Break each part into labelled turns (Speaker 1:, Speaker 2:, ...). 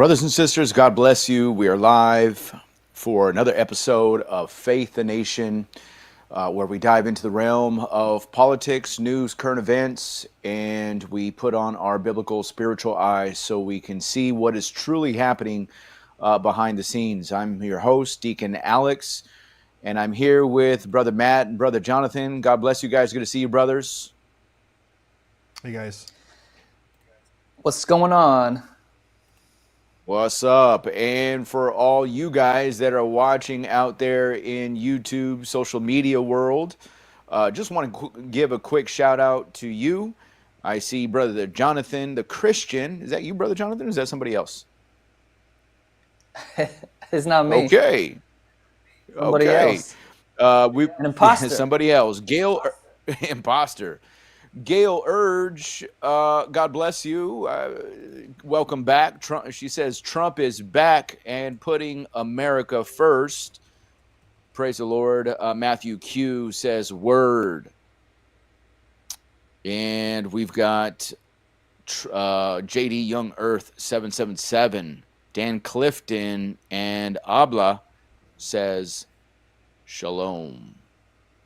Speaker 1: Brothers and sisters, God bless you. We are live for another episode of Faith the Nation, where we dive into the realm of politics, news, current events, and we put on our biblical spiritual eyes so we can see what is truly happening behind the scenes. I'm your host, Deacon Alex, and I'm here with Brother Matt and Brother Jonathan. God bless you guys. Good to see you, brothers.
Speaker 2: Hey, guys.
Speaker 3: What's going on?
Speaker 1: What's up? And for all you guys that are watching out there in YouTube, social media world, just want to give a quick shout out to you. I see Brother Jonathan, the Christian. Is that you, Brother Jonathan, or is that somebody else?
Speaker 3: It's not me.
Speaker 1: Okay.
Speaker 3: Somebody else.
Speaker 1: An
Speaker 3: imposter.
Speaker 1: Somebody else. Gail, imposter. Gail Urge, God bless you. Welcome back. Trump, she says Trump is back and putting America first. Praise the Lord. Matthew Q says word. And we've got JD Young Earth 777. Dan Clifton and Abla says shalom.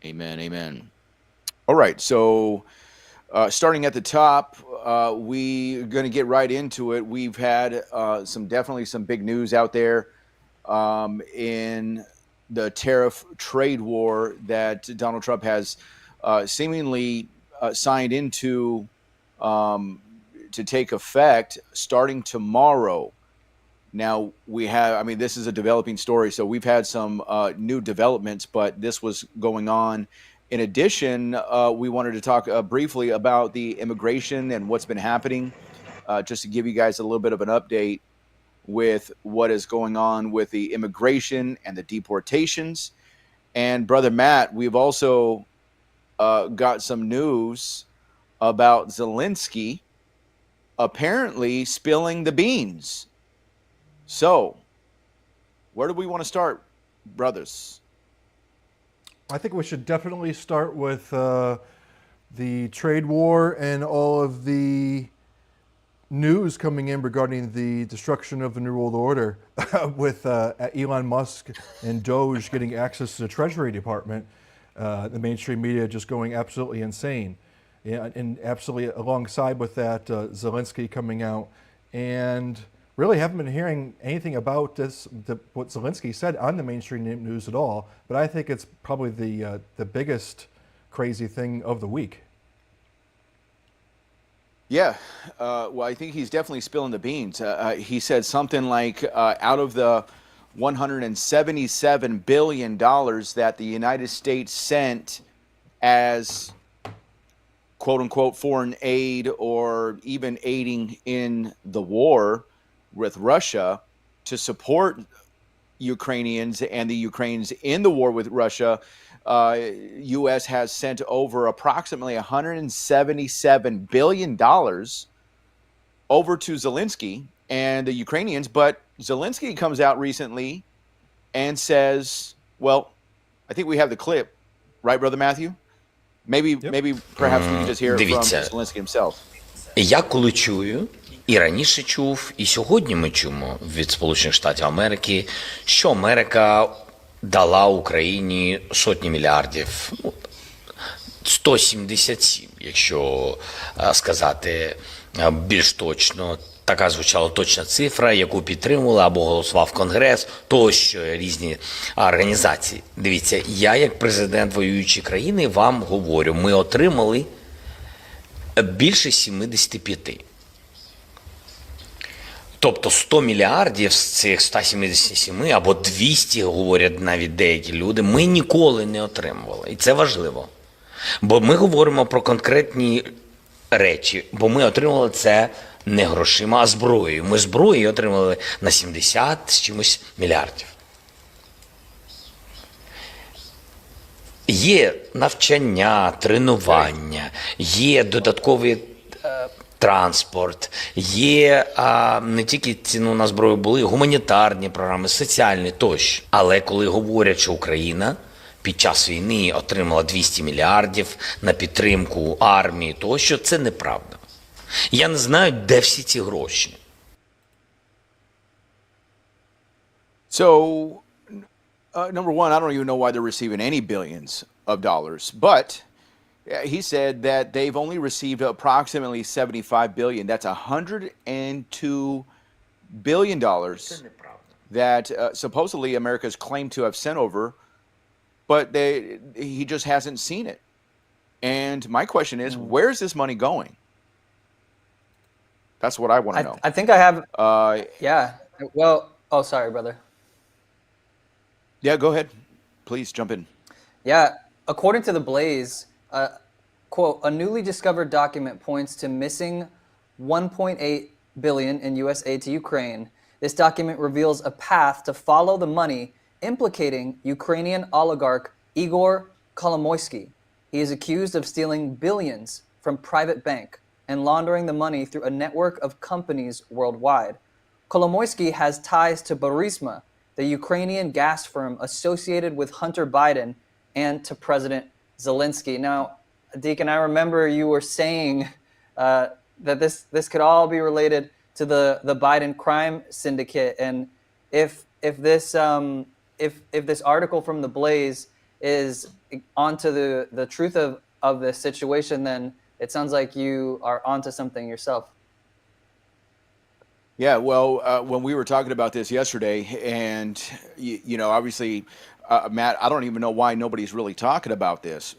Speaker 1: Amen. Amen. All right. So starting at the top, we're going to get right into it. We've had definitely some big news out there in the tariff trade war that Donald Trump has seemingly signed into to take effect starting tomorrow. Now this is a developing story, so we've had some new developments, but this was going on. In addition, we wanted to talk briefly about the immigration and what's been happening, just to give you guys a little bit of an update with what is going on with the immigration and the deportations. And Brother Matt, we've also got some news about Zelinski apparently spilling the beans. So, where do we want to start, brothers?
Speaker 2: I think we should definitely start with the trade war and all of the news coming in regarding the destruction of the New World Order with Elon Musk and DOGE getting access to the Treasury Department, the mainstream media just going absolutely insane. And absolutely alongside with that, Zelinski coming out, and really haven't been hearing anything about what Zelinski said on the mainstream news at all, but I think it's probably the biggest crazy thing of the week.
Speaker 1: Yeah, well, I think he's definitely spilling the beans. He said something like, out of the $177 billion that the United States sent as quote-unquote foreign aid or even aiding in the war with Russia to support Ukrainians and the Ukrainians in the war with Russia, U.S. has sent over approximately $177 billion over to Zelinski and the Ukrainians. But Zelinski comes out recently and says, well, I think we have the clip, right, Brother Matthew? Maybe perhaps we can just hear it from Zelinski himself.
Speaker 4: Я коли чую, і раніше чув, і сьогодні ми чуємо від Сполучених Штатів Америки, що Америка дала Україні сотні мільярдів, 177, якщо сказати більш точно. Така звучала точна цифра, яку підтримували або голосував Конгрес, тощо різні організації. Дивіться, я як президент воюючої країни вам говорю, ми отримали більше 75. Тобто 100 мільярдів з цих 177 або 200, говорять навіть деякі люди, ми ніколи не отримували. І це важливо. Бо ми говоримо про конкретні речі, бо ми отримали це не грошима, а зброєю. Ми зброю отримали на 70 з чимось мільярдів. Є навчання, тренування, є додатковий транспорт, є не тільки ціну на зброю, були гуманітарні програми, соціальні тощо. Але коли говорять, що Україна під час війни отримала 200 мільярдів на підтримку армії тощо, це неправда. Я не знаю, де всі ці гроші.
Speaker 1: So, number one, I don't even know why they're receiving any billions of dollars, but he said that they've only received approximately 75 billion. That's 102 billion dollars that supposedly America's claimed to have sent over, but he just hasn't seen it. And my question is, where's this money going? That's what I want to know.
Speaker 3: I think I have. Yeah. Well. Oh, sorry, brother.
Speaker 1: Yeah, go ahead. Please jump in.
Speaker 3: Yeah. According to the Blaze, quote, a newly discovered document points to missing 1.8 billion in US aid to Ukraine. This document reveals a path to follow the money, implicating Ukrainian oligarch Igor Kolomoisky. He is accused of stealing billions from private bank and laundering the money through a network of companies worldwide. Kolomoisky has ties to Burisma, the Ukrainian gas firm associated with Hunter Biden, and to President Zelinski. Now, Deacon, I remember you were saying that this could all be related to the Biden crime syndicate, and if this article from the Blaze is onto the truth of this situation, then it sounds like you are onto something yourself.
Speaker 1: Yeah, well, when we were talking about this yesterday, and obviously, Matt, I don't even know why nobody's really talking about this,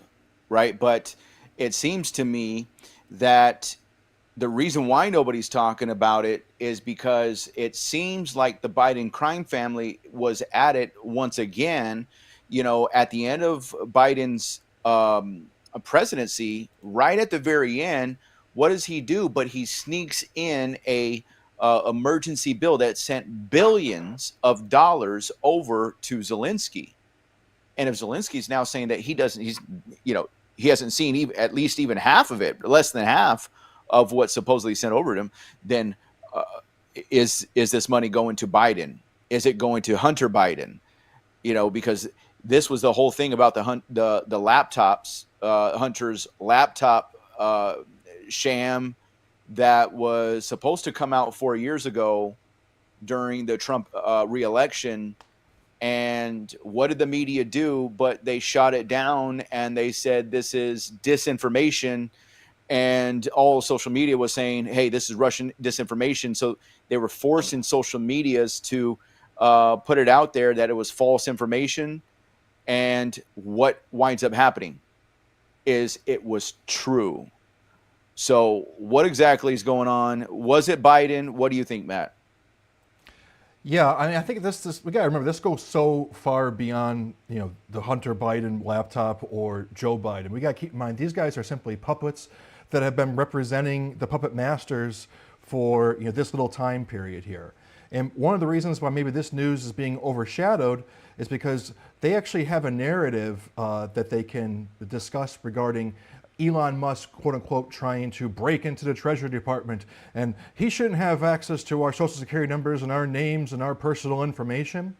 Speaker 1: right? But it seems to me that the reason why nobody's talking about it is because it seems like the Biden crime family was at it once again, at the end of Biden's presidency, right at the very end. What does he do? But he sneaks in a emergency bill that sent billions of dollars over to Zelinski. And if Zelensky's now saying that he hasn't seen at least even half of it, less than half of what supposedly sent over to him, then is this money going to Biden? Is it going to Hunter Biden? Because this was the whole thing about the laptops, Hunter's laptop sham that was supposed to come out 4 years ago during the Trump re-election. And what did the media do? But they shot it down and they said this is disinformation. And all social media was saying, hey, this is Russian disinformation. So they were forcing social medias to put it out there that it was false information. And what winds up happening is it was true. So what exactly is going on? Was it Biden? What do you think, Matt?
Speaker 2: Yeah, I mean, I think this we gotta remember this goes so far beyond the Hunter Biden laptop or Joe Biden. We gotta keep in mind these guys are simply puppets that have been representing the puppet masters for this little time period here. And one of the reasons why maybe this news is being overshadowed is because they actually have a narrative that they can discuss regarding Elon Musk, quote unquote, trying to break into the Treasury Department, and he shouldn't have access to our social security numbers and our names and our personal information.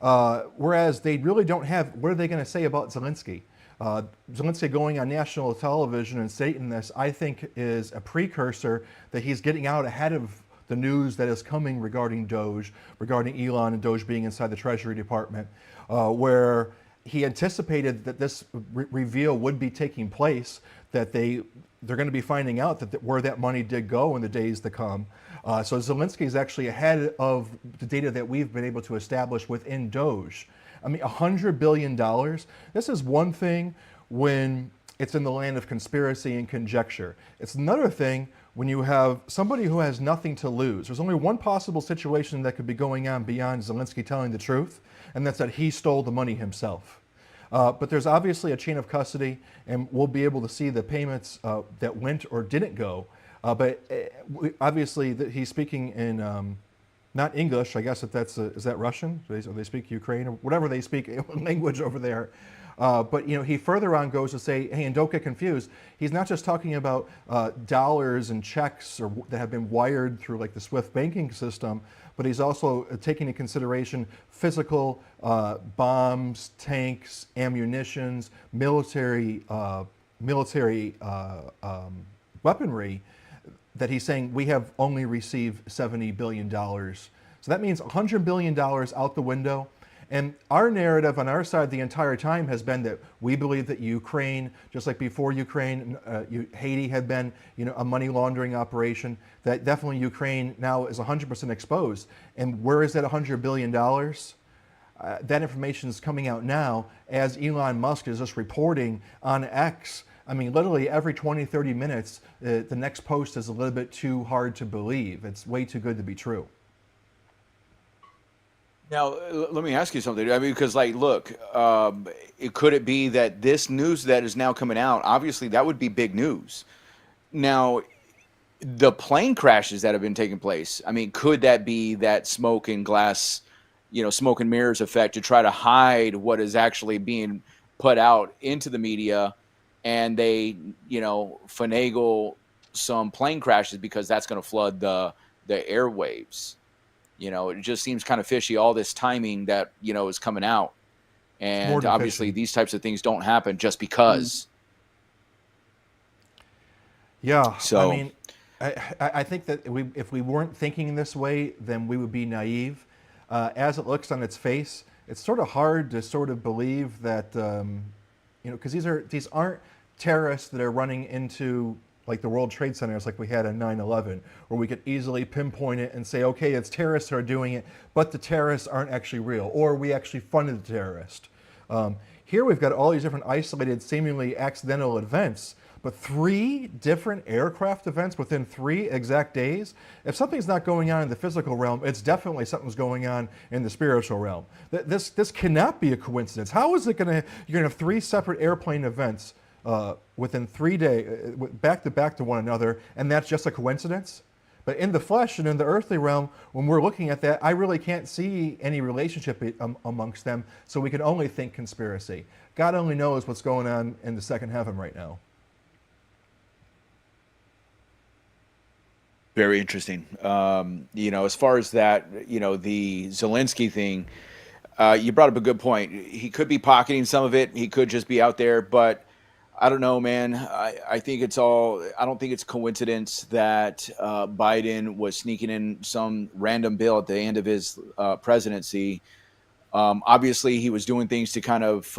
Speaker 2: Whereas they really don't have, what are they going to say about Zelinski? Zelinski going on national television and stating this, I think, is a precursor that he's getting out ahead of the news that is coming regarding DOGE, regarding Elon and DOGE being inside the Treasury Department, where he anticipated that this reveal would be taking place, that they're going to be finding out where that money did go in the days to come. So Zelinski is actually ahead of the data that we've been able to establish within DOGE. I mean, $100 billion, this is one thing when it's in the land of conspiracy and conjecture. It's another thing when you have somebody who has nothing to lose. There's only one possible situation that could be going on beyond Zelinski telling the truth, and that's that he stole the money himself. But there's obviously a chain of custody, and we'll be able to see the payments that went or didn't go. But obviously, he's speaking in not English. I guess is that Russian? Or they speak Ukraine or whatever they speak language over there. But he further on goes to say, hey, and don't get confused. He's not just talking about dollars and checks that have been wired through like the SWIFT banking system, but he's also taking into consideration physical bombs, tanks, ammunitions, military weaponry. That he's saying we have only received $70 billion So that means $100 billion out the window. And our narrative on our side the entire time has been that we believe that Ukraine, just like before Ukraine, Haiti had been, a money laundering operation. That definitely Ukraine now is 100% exposed. And where is that $100 billion? That information is coming out now as Elon Musk is just reporting on X. I mean, literally every 20, 30 minutes, the next post is a little bit too hard to believe. It's way too good to be true.
Speaker 1: Now, let me ask you something. I mean, because look, could it be that this news that is now coming out, obviously that would be big news. Now, the plane crashes that have been taking place, I mean, could that be that smoke and glass, smoke and mirrors effect to try to hide what is actually being put out into the media, and they, finagle some plane crashes because that's going to flood the airwaves? It just seems kind of fishy, all this timing that, is coming out. And obviously these types of things don't happen just because.
Speaker 2: Yeah.
Speaker 1: So,
Speaker 2: I mean, I think that if we weren't thinking this way, then we would be naive. As it looks on its face, it's sort of hard to sort of believe that, because these aren't terrorists that are running into like the World Trade Centers like we had on 9/11, where we could easily pinpoint it and say, okay, it's terrorists who are doing it, but the terrorists aren't actually real, or we actually funded the terrorist. Here we've got all these different isolated, seemingly accidental events, but 3 different aircraft events within 3 exact days. If something's not going on in the physical realm, it's definitely something's going on in the spiritual realm. This cannot be a coincidence. How is it you're gonna have 3 separate airplane events within 3 days, back to one another, and that's just a coincidence? But in the flesh and in the earthly realm, when we're looking at that, I really can't see any relationship amongst them, so we can only think conspiracy. God only knows what's going on in the second heaven right now.
Speaker 1: very interesting. As far as that, the Zelinski thing, you brought up a good point. He could be pocketing some of it. He could just be out there, but I don't know, man. I think I don't think it's coincidence that Biden was sneaking in some random bill at the end of his presidency. Obviously, he was doing things to kind of,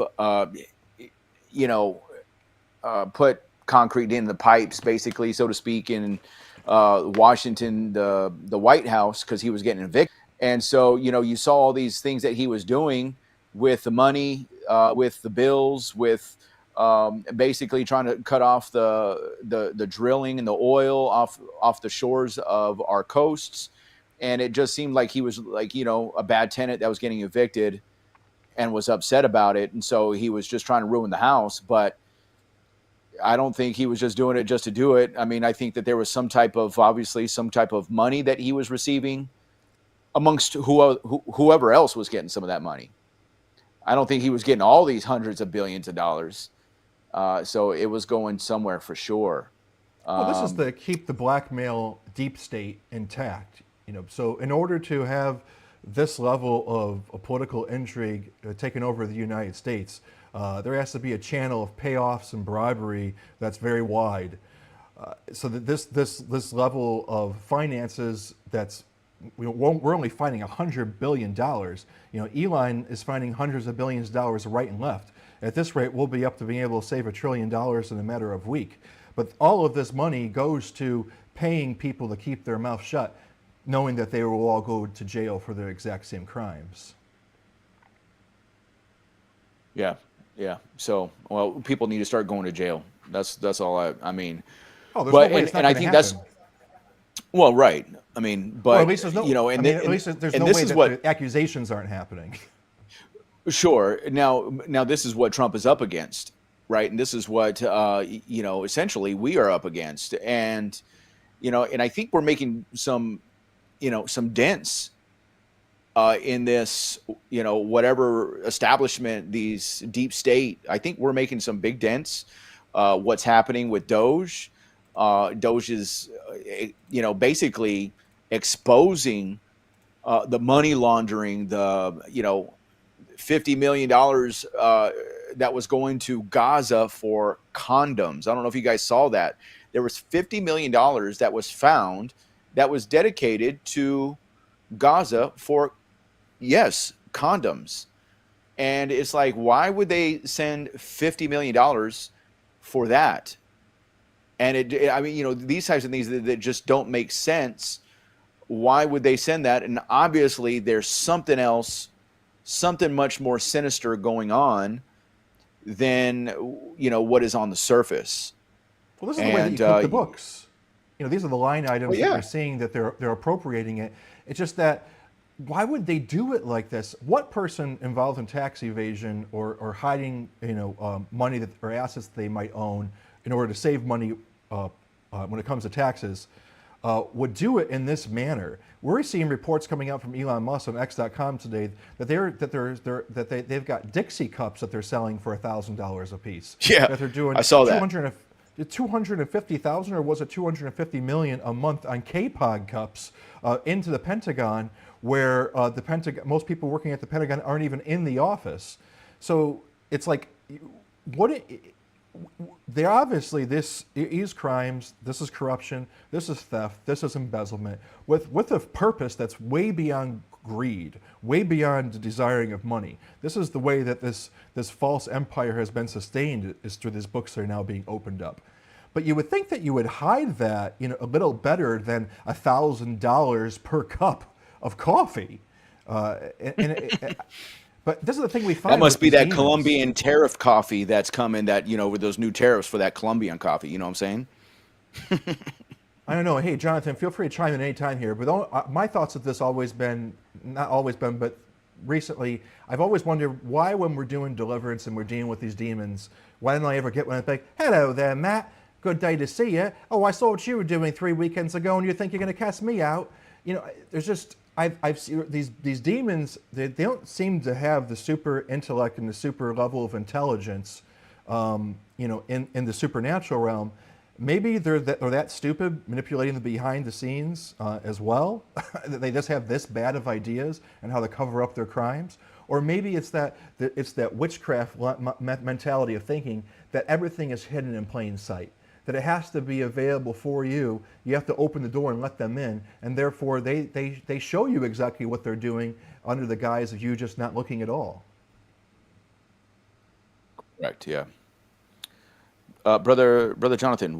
Speaker 1: put concrete in the pipes, basically, so to speak, in Washington, the White House, because he was getting evicted. And so, you saw all these things that he was doing with the money, with the bills, with basically trying to cut off the drilling and the oil off the shores of our coasts. And it just seemed like he was like, a bad tenant that was getting evicted and was upset about it. And so he was just trying to ruin the house. But I don't think he was just doing it just to do it. I mean, I think that there was obviously some type of money that he was receiving amongst whoever else was getting some of that money. I don't think he was getting all these hundreds of billions of dollars. So it was going somewhere for sure.
Speaker 2: Well, this is to keep the blackmail deep state intact. So in order to have this level of political intrigue taking over the United States, there has to be a channel of payoffs and bribery that's very wide. So that this level of finances we're only finding $100 billion. Elon is finding hundreds of billions of dollars right and left. At this rate, we'll be up to being able to save $1 trillion in a matter of a week. But all of this money goes to paying people to keep their mouth shut, knowing that they will all go to jail for their exact same crimes.
Speaker 1: Yeah. So, well, people need to start going to jail. That's all I mean.
Speaker 2: Oh, there's no way it's not
Speaker 1: and I
Speaker 2: going to
Speaker 1: think
Speaker 2: happen.
Speaker 1: Well, right. I mean, but
Speaker 2: Well, at least there's no.
Speaker 1: at
Speaker 2: least there's no way that the accusations aren't happening.
Speaker 1: Sure. Now this is what Trump is up against, right? And this is what essentially we are up against, and and I think we're making some dents in this, whatever establishment, these deep state. I think we're making some big dents. What's happening with DOGE? DOGE is, basically exposing the money laundering, the, $50 million that was going to Gaza for condoms. I don't know if you guys saw that. There was $50 million that was found that was dedicated to Gaza for, yes, condoms. And it's like, why would they send $50 million for that? And I mean, these types of things that just don't make sense. Why would they send that? And obviously there's something else, something much more sinister going on than, what is on the surface.
Speaker 2: Well, this is the way that you cook the books. These are the line items that you're seeing that they're appropriating it. It's just that, why would they do it like this? What person involved in tax evasion or hiding, money or assets that they might own in order to save money when it comes to taxes would do it in this manner? We're seeing reports coming out from Elon Musk on X.com today that they've got Dixie cups that they're selling for $1,000 a piece.
Speaker 1: Yeah,
Speaker 2: that they're doing.
Speaker 1: I saw that.
Speaker 2: 250,000 or was it 250 million a month on K-Pod cups into the Pentagon, where most people working at the Pentagon aren't even in the office. So it's like, they obviously, this is crimes, this is corruption, this is theft, this is embezzlement, with a purpose that's way beyond greed, way beyond the desiring of money. This is the way that this false empire has been sustained, is through these books that are now being opened up. But you would think that you would hide that, a little better than $1,000 per cup of coffee. But this is the thing we find.
Speaker 1: That must be that
Speaker 2: demons.
Speaker 1: Colombian tariff coffee that's coming, that, with those new tariffs for that Colombian coffee. You know what I'm saying?
Speaker 2: I don't know. Hey, Jonathan, feel free to chime in anytime here. But my thoughts of this but recently, I've always wondered why, when we're doing deliverance and we're dealing with these demons, why didn't I ever get one that's like, hello there, Matt. Good day to see you. Oh, I saw what you were doing 3 weekends ago, and you think you're going to cast me out? There's just, I've seen these demons. They don't seem to have the super intellect and the super level of intelligence, in the supernatural realm. Maybe they're that stupid, manipulating the behind the scenes as well. They just have this bad of ideas and how to cover up their crimes. Or maybe it's that witchcraft mentality of thinking that everything is hidden in plain sight, that it has to be available for you. You have to open the door and let them in, and therefore they show you exactly what they're doing under the guise of you just not looking at all.
Speaker 1: Correct. Yeah. Brother Jonathan,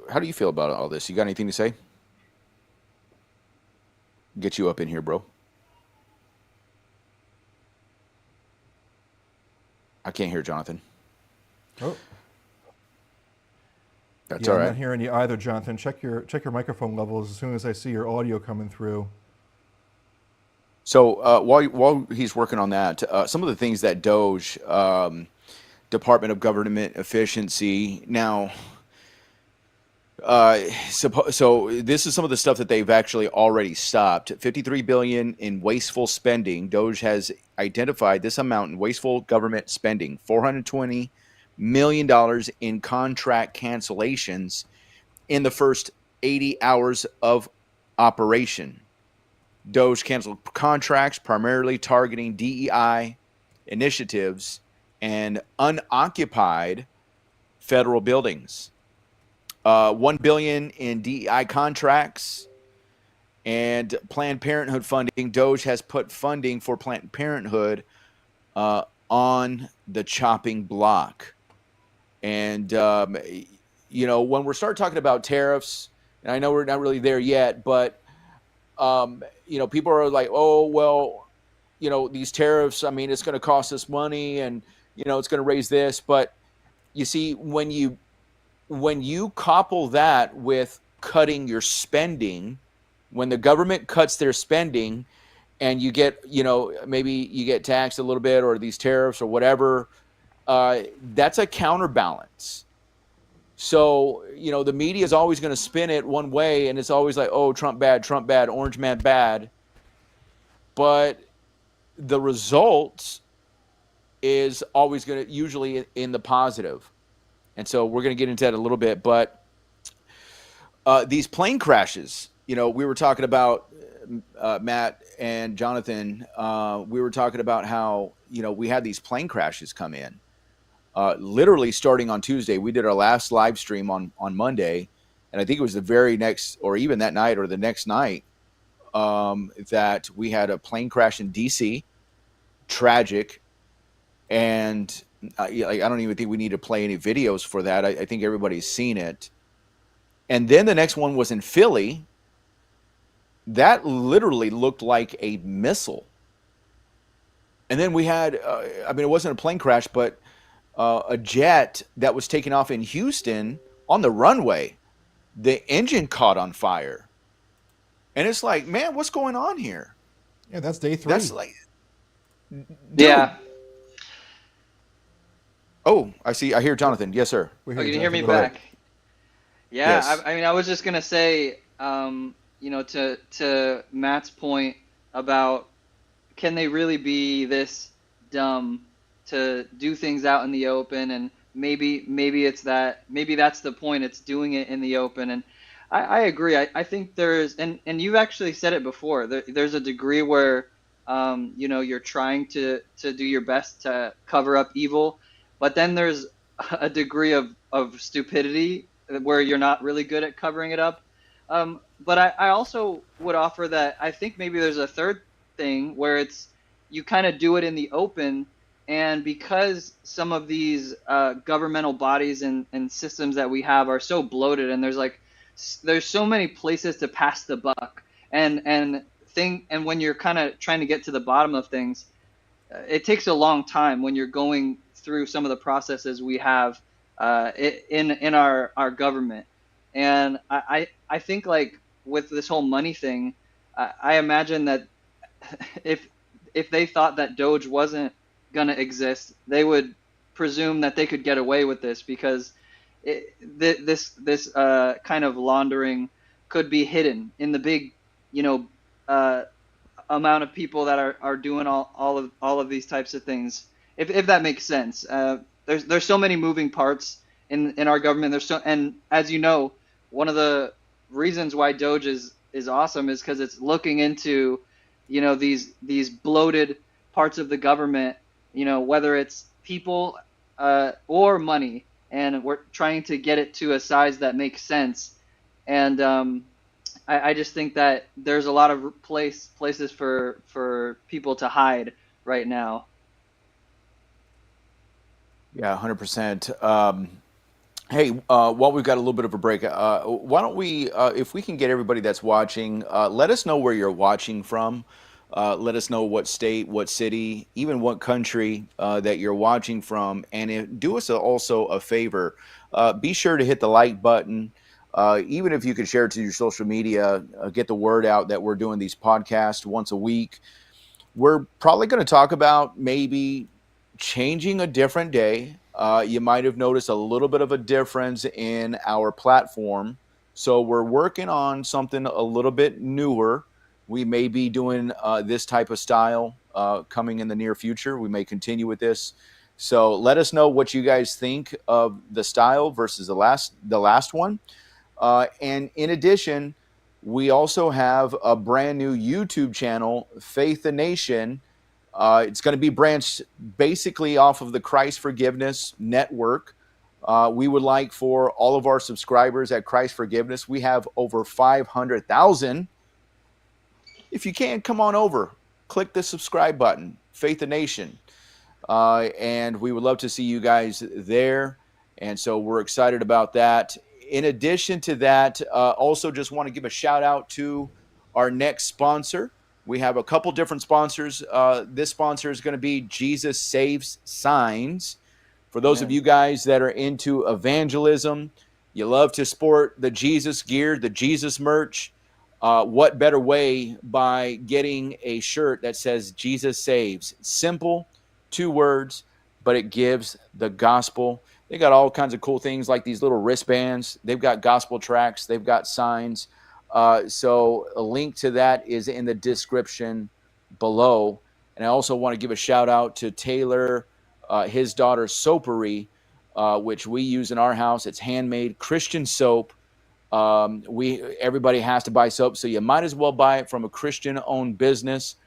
Speaker 1: how do you feel about all this? You got anything to say? Get you up in here, bro. I can't hear Jonathan.
Speaker 2: Oh.
Speaker 1: That's all right.
Speaker 2: I'm not hearing you either, Jonathan. Check your microphone levels as soon as I see your audio coming through.
Speaker 1: So while he's working on that, some of the things that DOGE, Department of Government Efficiency, now, so this is some of the stuff that they've actually already stopped. $53 billion in wasteful spending. DOGE has identified this amount in wasteful government spending. $420 million in contract cancellations in the first 80 hours of operation. DOGE canceled contracts primarily targeting DEI initiatives and unoccupied federal buildings. $1 billion in DEI contracts and Planned Parenthood funding. DOGE has put funding for Planned Parenthood on the chopping block. And, when we start talking about tariffs, and I know we're not really there yet, but, people are like, oh, well, these tariffs, I mean, it's going to cost us money and, it's going to raise this. But you see, when you couple that with cutting your spending, when the government cuts their spending and you get, maybe you get taxed a little bit, or these tariffs or whatever, that's a counterbalance. So, the media is always going to spin it one way, and it's always like, oh, Trump bad, orange man bad. But the result is always going to usually in the positive. And so we're going to get into that a little bit. But these plane crashes, we were talking about, Matt and Jonathan, we were talking about how, we had these plane crashes come in. Literally starting on Tuesday. We did our last live stream on Monday, and I think it was the very next, or even that night or the next night, that we had a plane crash in D.C., tragic, and I don't even think we need to play any videos for that. I think everybody's seen it. And then the next one was in Philly. That literally looked like a missile. And then we had, it wasn't a plane crash, but a jet that was taking off in Houston on the runway. The engine caught on fire. And it's like, man, what's going on here?
Speaker 2: Yeah, that's day 3.
Speaker 1: That's like, dude.
Speaker 3: Yeah.
Speaker 1: Oh, I hear Jonathan. Yes, sir.
Speaker 3: Oh, you can hear me
Speaker 2: Go ahead.
Speaker 3: back. Yeah,
Speaker 1: Yes.
Speaker 3: I mean, I was just gonna say, to Matt's point about can they really be this dumb to do things out in the open, and maybe it's that, maybe that's the point. It's doing it in the open, and I agree. I think there's, and you've actually said it before. There's a degree where, you're trying to do your best to cover up evil, but then there's a degree of stupidity where you're not really good at covering it up. But I also would offer that I think maybe there's a third thing where it's you kind of do it in the open, and because some of these governmental bodies and systems that we have are so bloated, and there's so many places to pass the buck, and when you're kind of trying to get to the bottom of things, it takes a long time when you're going through some of the processes we have in our government. And I think, like, with this whole money thing, I imagine that if they thought that DOGE wasn't going to exist, they would presume that they could get away with this, because this kind of laundering could be hidden in the big, amount of people that are doing all of these types of things. If that makes sense. There's so many moving parts in our government. And as you know, one of the reasons why DOGE is awesome is because it's looking into, these bloated parts of the government, whether it's people or money, and we're trying to get it to a size that makes sense. And I just think that there's a lot of places for people to hide right now.
Speaker 1: Yeah, 100%. Hey, while we've got a little bit of a break, why don't we, if we can get everybody that's watching, let us know where you're watching from. Let us know what state, what city, even what country that you're watching from. And do us also a favor. Be sure to hit the like button. Even if you could share it to your social media, get the word out that we're doing these podcasts once a week. We're probably going to talk about maybe changing a different day. You might have noticed a little bit of a difference in our platform. So we're working on something a little bit newer. We may be doing this type of style coming in the near future. We may continue with this. So let us know what you guys think of the style versus the last one. And in addition, we also have a brand new YouTube channel, Faith the Nation. It's going to be branched basically off of the Christ Forgiveness Network. We would like for all of our subscribers at Christ Forgiveness, we have over 500,000. If you can, come on over. Click the subscribe button, Faith the Nation. And we would love to see you guys there. And so we're excited about that. In addition to that, also just want to give a shout out to our next sponsor. We have a couple different sponsors. This sponsor is going to be Jesus Saves Signs. For those of you guys that are into evangelism, you love to sport the Jesus gear, the Jesus merch. What better way by getting a shirt that says Jesus Saves? Simple, 2 words, but it gives the gospel. They got all kinds of cool things like these little wristbands. They've got gospel tracts. They've got signs. So a link to that is in the description below. And I also want to give a shout out to Taylor, his daughter Soapery, which we use in our house. It's handmade Christian soap. Everybody has to buy soap, so you might as well buy it from a Christian-owned business.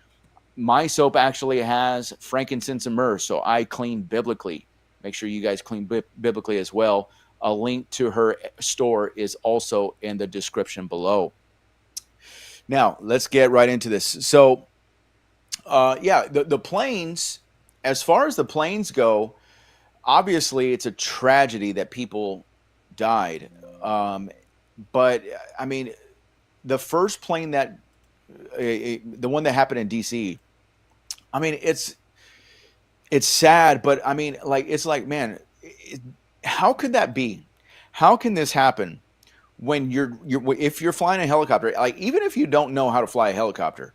Speaker 1: My soap actually has frankincense and myrrh, so I clean biblically. Make sure you guys clean biblically as well. A link to her store is also in the description below. Now let's get right into this. So, yeah, the planes. As far as the planes go, obviously it's a tragedy that people died. Um, but I mean, the first plane that the one that happened in DC. I mean, it's sad, but I mean, like it's like, man, how could that be? How can this happen when you're if you're flying a helicopter? Like even if you don't know how to fly a helicopter,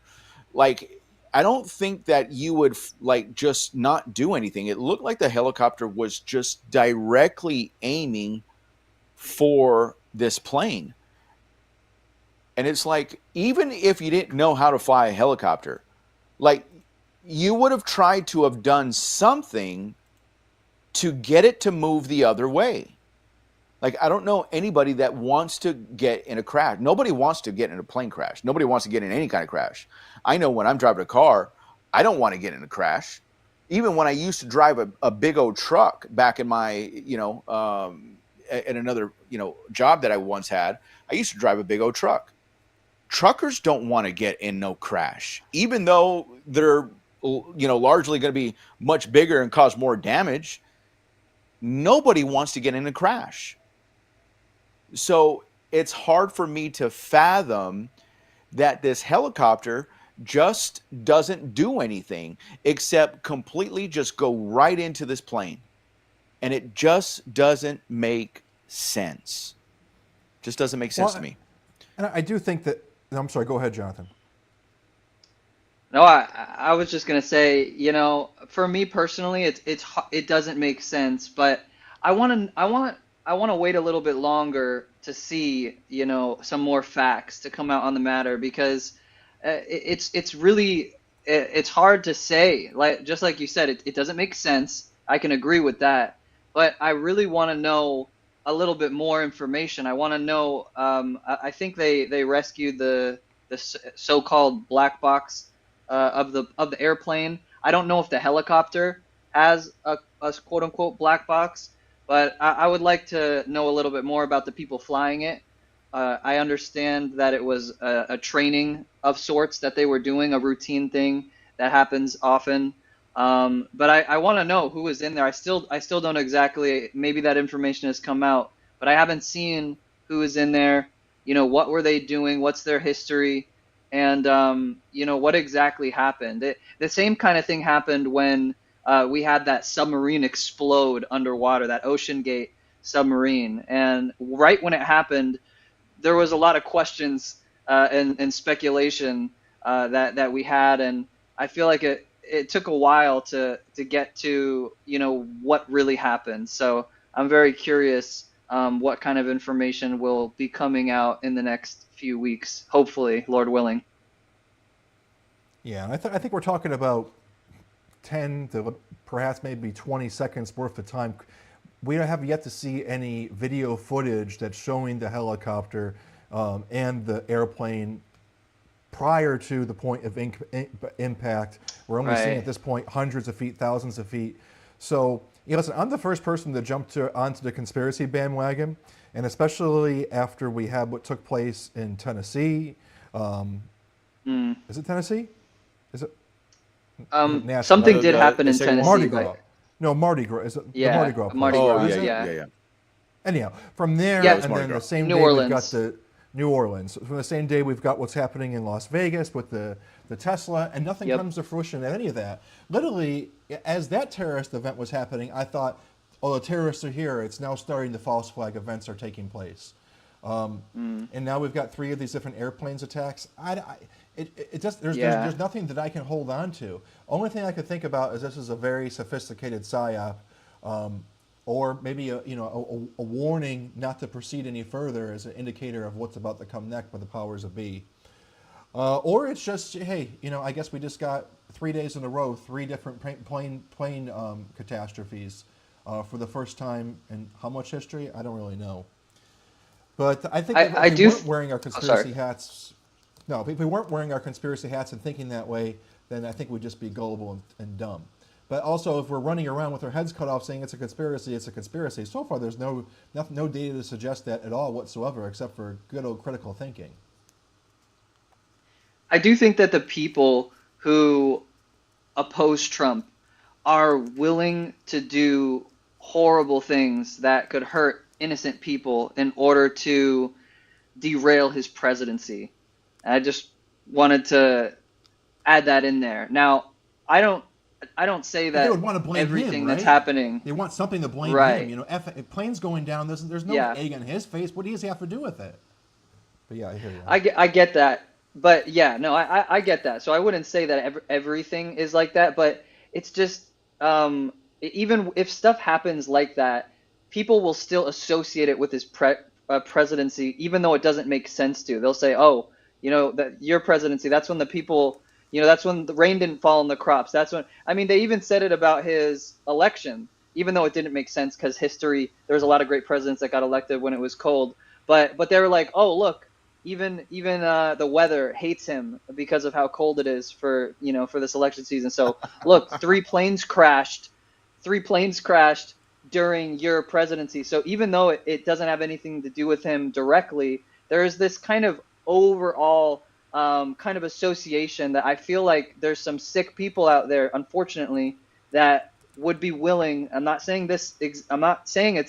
Speaker 1: like I don't think that you would like just not do anything. It looked like the helicopter was just directly aiming for this plane. And it's like even if you didn't know how to fly a helicopter, like you would have tried to have done something to get it to move the other way. Like I don't know anybody that wants to get in a crash. Nobody wants to get in a plane crash. Nobody wants to get in any kind of crash. I know when I'm driving a car, I don't want to get in a crash. Even when I used to drive a big old truck back in my, at another, job that I once had, I used to drive a big old truck. Truckers don't want to get in no crash, even though they're, largely going to be much bigger and cause more damage. Nobody wants to get in a crash. So it's hard for me to fathom that this helicopter just doesn't do anything except completely just go right into this plane. And it just doesn't make sense. Just doesn't make sense to me.
Speaker 2: And I do think that, I'm sorry, go ahead, Jonathan.
Speaker 3: No, I was just gonna say, for me personally, it doesn't make sense, but I want to wait a little bit longer to see, some more facts to come out on the matter because it's really it's hard to say. Like just like you said, it doesn't make sense. I can agree with that, but I really want to know a little bit more information. I want to know. I think they rescued the so-called black box of the airplane. I don't know if the helicopter has a quote unquote black box, but I would like to know a little bit more about the people flying it. I understand that it was a training of sorts that they were doing, a routine thing that happens often. But I want to know who was in there. I still don't exactly. Maybe that information has come out, but I haven't seen who was in there. What were they doing? What's their history? And what exactly happened? The same kind of thing happened when we had that submarine explode underwater, that Ocean Gate submarine. And right when it happened, there was a lot of questions and speculation that we had, and I feel like it took a while to get to what really happened. So I'm very curious what kind of information will be coming out in the next few weeks, hopefully, Lord willing.
Speaker 2: Yeah, I think we're talking about 10 to perhaps maybe 20 seconds worth of time. We don't have yet to see any video footage that's showing the helicopter and the airplane prior to the point of impact. We're only seeing at this point hundreds of feet, thousands of feet. So, listen, I'm the first person to jump onto the conspiracy bandwagon, and especially after we had what took place in Tennessee. Is it Tennessee? Is it?
Speaker 3: Something did happen in Tennessee.
Speaker 2: Mardi Gras. No, Mardi Gras. Is it the Mardi Gras?
Speaker 3: Mardi Gras.
Speaker 1: Yeah.
Speaker 2: Anyhow, from there,
Speaker 3: Yeah,
Speaker 2: and then the same
Speaker 3: New
Speaker 2: day
Speaker 3: Orleans.
Speaker 2: we've got the New Orleans. From the same day we've got what's happening in Las Vegas with the Tesla, and nothing comes to fruition at any of that. Literally, as that terrorist event was happening, I thought, oh, the terrorists are here. It's now starting. The false flag events are taking place. And now we've got 3 of these different airplanes attacks. There's nothing that I can hold on to. Only thing I could think about is this is a very sophisticated psyop, or maybe a warning not to proceed any further as an indicator of what's about to come next by the powers that be. Or it's just, hey, I guess we just got 3 days in a row, 3 different plane catastrophes for the first time in how much history? I don't really know. But I think if we weren't wearing our conspiracy hats, if we weren't wearing our conspiracy hats and thinking that way, then I think we'd just be gullible and dumb. But also, if we're running around with our heads cut off saying it's a conspiracy, it's a conspiracy. So far, there's no data to suggest that at all whatsoever, except for good old critical thinking.
Speaker 3: I do think that the people who oppose Trump are willing to do horrible things that could hurt innocent people in order to derail his presidency. And I just wanted to add that in there. Now, I don't I don't say
Speaker 2: But they would
Speaker 3: that
Speaker 2: want to blame him,
Speaker 3: everything that's
Speaker 2: right?
Speaker 3: happening.
Speaker 2: They want something to blame him.
Speaker 3: Right.
Speaker 2: You know, if planes going down, there's no
Speaker 3: Yeah.
Speaker 2: egg on his face. What does he have to do with it? But yeah, I hear you.
Speaker 3: I get that. But yeah, no, I get that. So I wouldn't say that everything is like that, but it's just even if stuff happens like that, people will still associate it with his presidency, even though it doesn't make sense to. They'll say, "Oh, that your presidency, that's when the people, that's when the rain didn't fall on the crops. That's when." I mean, they even said it about his election, even though it didn't make sense because history. There was a lot of great presidents that got elected when it was cold, but they were like, "Oh, look, even the weather hates him because of how cold it is for this election season. So look, three planes crashed during your presidency. So even though it doesn't have anything to do with him directly, there is this kind of overall kind of association that I feel like there's some sick people out there, unfortunately, that would be willing. I'm not saying it's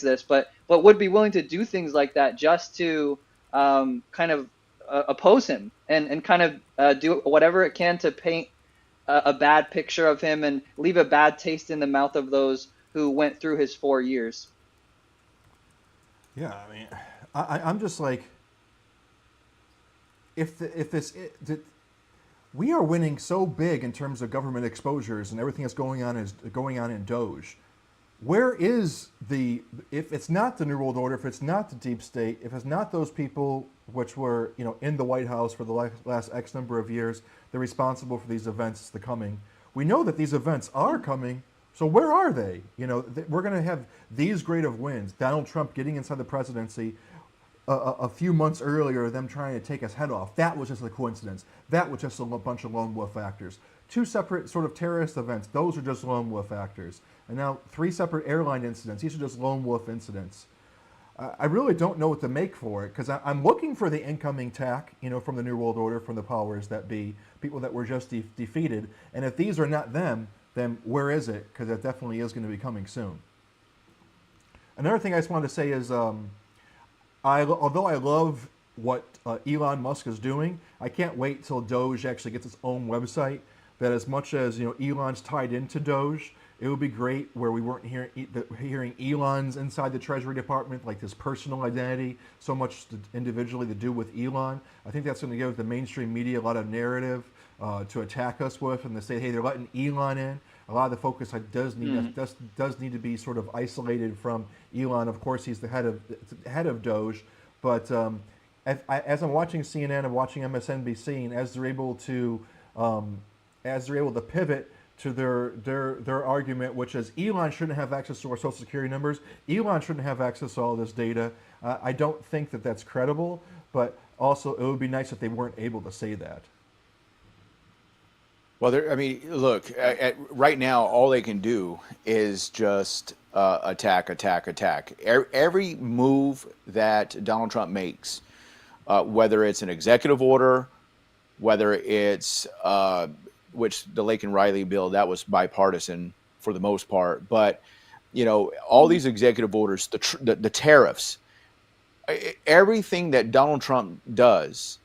Speaker 3: this, but would be willing to do things like that just to kind of oppose him and kind of do whatever it can to paint a bad picture of him and leave a bad taste in the mouth of those who went through his 4 years.
Speaker 2: Yeah, I mean, I'm just like, we are winning so big in terms of government exposures and everything that's going on in DOGE. Where is if it's not the New World Order, if it's not the deep state, if it's not those people which were, in the White House for the last X number of years, they're responsible for these events, we know that these events are coming. So where are they? We're going to have these grade of wins. Donald Trump getting inside the presidency a few months earlier, them trying to take his head off. That was just a coincidence. That was just a bunch of lone wolf actors. 2 separate sort of terrorist events. Those are just lone wolf actors. And now 3 separate airline incidents. These are just lone wolf incidents. I really don't know what to make for it because I'm looking for the incoming attack, from the New World Order, from the powers that be, people that were just defeated. And if these are not them, then where is it? Because it definitely is going to be coming soon. Another thing I just wanted to say is, although I love what Elon Musk is doing, I can't wait till DOGE actually gets its own website. That as much as Elon's tied into DOGE, it would be great where we weren't hearing Elon's inside the Treasury Department, like this personal identity, so much individually to do with Elon. I think that's going to give the mainstream media a lot of narrative to attack us with, and to say, hey, they're letting Elon in. A lot of the focus does need to be sort of isolated from Elon. Of course, he's the head of DOGE, but as I'm watching CNN and watching MSNBC, and as they're able to pivot to their argument, which is Elon shouldn't have access to our social security numbers. Elon shouldn't have access to all this data. I don't think that that's credible, but also it would be nice if they weren't able to say that.
Speaker 1: Well, look, right now, all they can do is just attack. Every move that Donald Trump makes, whether it's an executive order, whether it's which the Lake and Riley bill, that was bipartisan for the most part. But, all these executive orders, the tariffs, everything that Donald Trump does,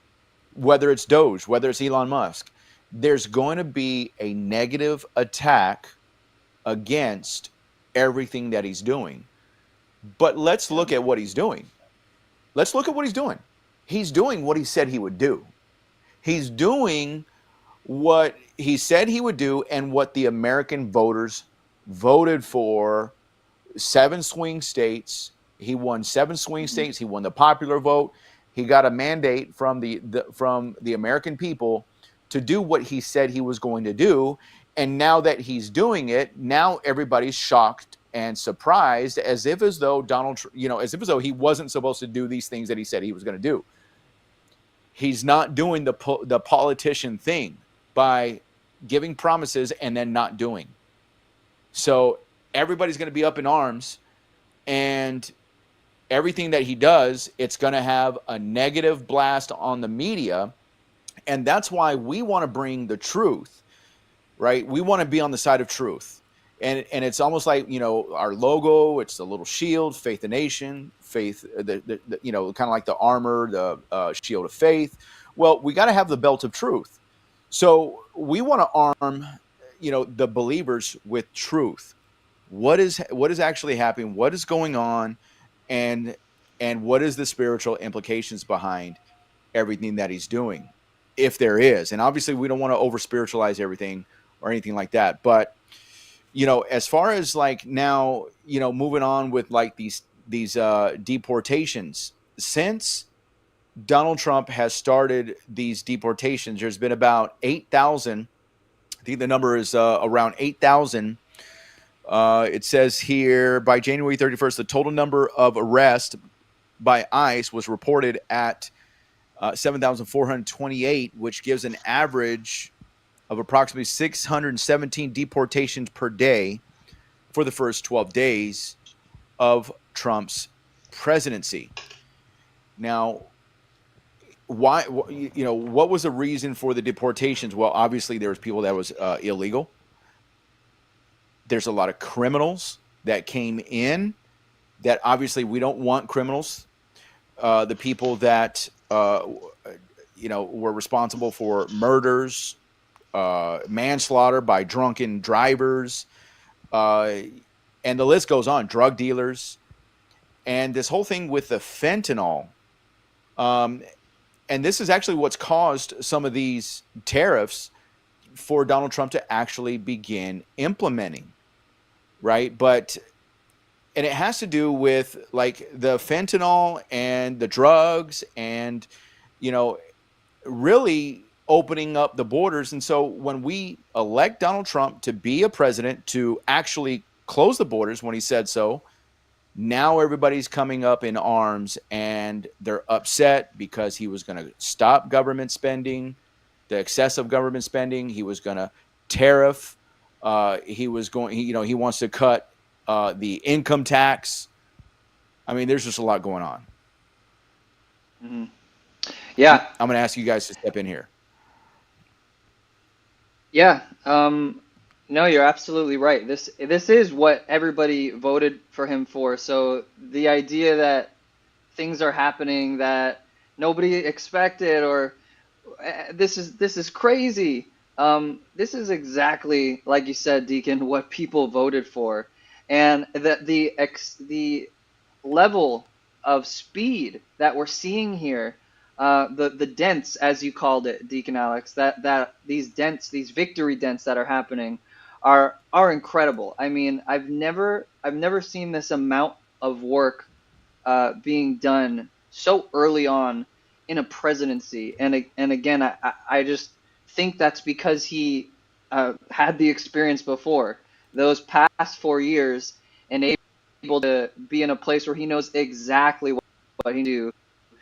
Speaker 1: whether it's DOGE, whether it's Elon Musk, there's going to be a negative attack against everything that he's doing. But let's look at what he's doing. He's doing what he said he would do. He's doing what he said he would do and what the American voters voted for. 7 swing states. He won 7 swing states. He won the popular vote. He got a mandate from the American people to do what he said he was going to do. And now that he's doing it, now everybody's shocked and surprised, as though he wasn't supposed to do these things that he said he was going to do. He's not doing the politician thing by giving promises and then not doing. So everybody's going to be up in arms, and everything that he does, it's going to have a negative blast on the media. And that's why we want to bring the truth, right? We want to be on the side of truth. And it's almost like, our logo, it's the little shield, faith the nation, faith, the kind of like the armor, the shield of faith. Well, we got to have the belt of truth. So we want to arm, the believers with truth. What is actually happening? What is going on? And what is the spiritual implications behind everything that he's doing, if there is? And obviously we don't want to over spiritualize everything or anything like that. But, as far as like now, moving on with like these deportations, since Donald Trump has started these deportations, there's been about 8,000. I think the number is around 8,000. It says here by January 31st, the total number of arrests by ICE was reported at 7,428, which gives an average of approximately 617 deportations per day for the first 12 days of Trump's presidency. Now, why? What was the reason for the deportations? Well, obviously there was people that was illegal. There's a lot of criminals that came in that obviously we don't want criminals. The people that were responsible for murders, manslaughter by drunken drivers, and the list goes on. Drug dealers, and this whole thing with the fentanyl. And this is actually what's caused some of these tariffs for Donald Trump to actually begin implementing, right? And it has to do with like the fentanyl and the drugs and, really opening up the borders. And so when we elect Donald Trump to be a president, to actually close the borders when he said so, now everybody's coming up in arms and they're upset because he was going to stop government spending, the excessive government spending. He was going to tariff. He wants to cut the income tax. I mean, there's just a lot going on.
Speaker 3: Mm-hmm. Yeah.
Speaker 1: I'm going to ask you guys to step in here.
Speaker 3: Yeah. No, you're absolutely right. This is what everybody voted for him for. So the idea that things are happening that nobody expected, or this is crazy. This is exactly, like you said, Deacon, what people voted for, and the level of speed that we're seeing here, the dents, as you called it, Deacon Alex, that these dents, these victory dents that are happening, are incredible. I mean, I've never seen this amount of work being done so early on in a presidency. And again, I just think that's because he had the experience before those past 4 years and able to be in a place where he knows exactly what he do to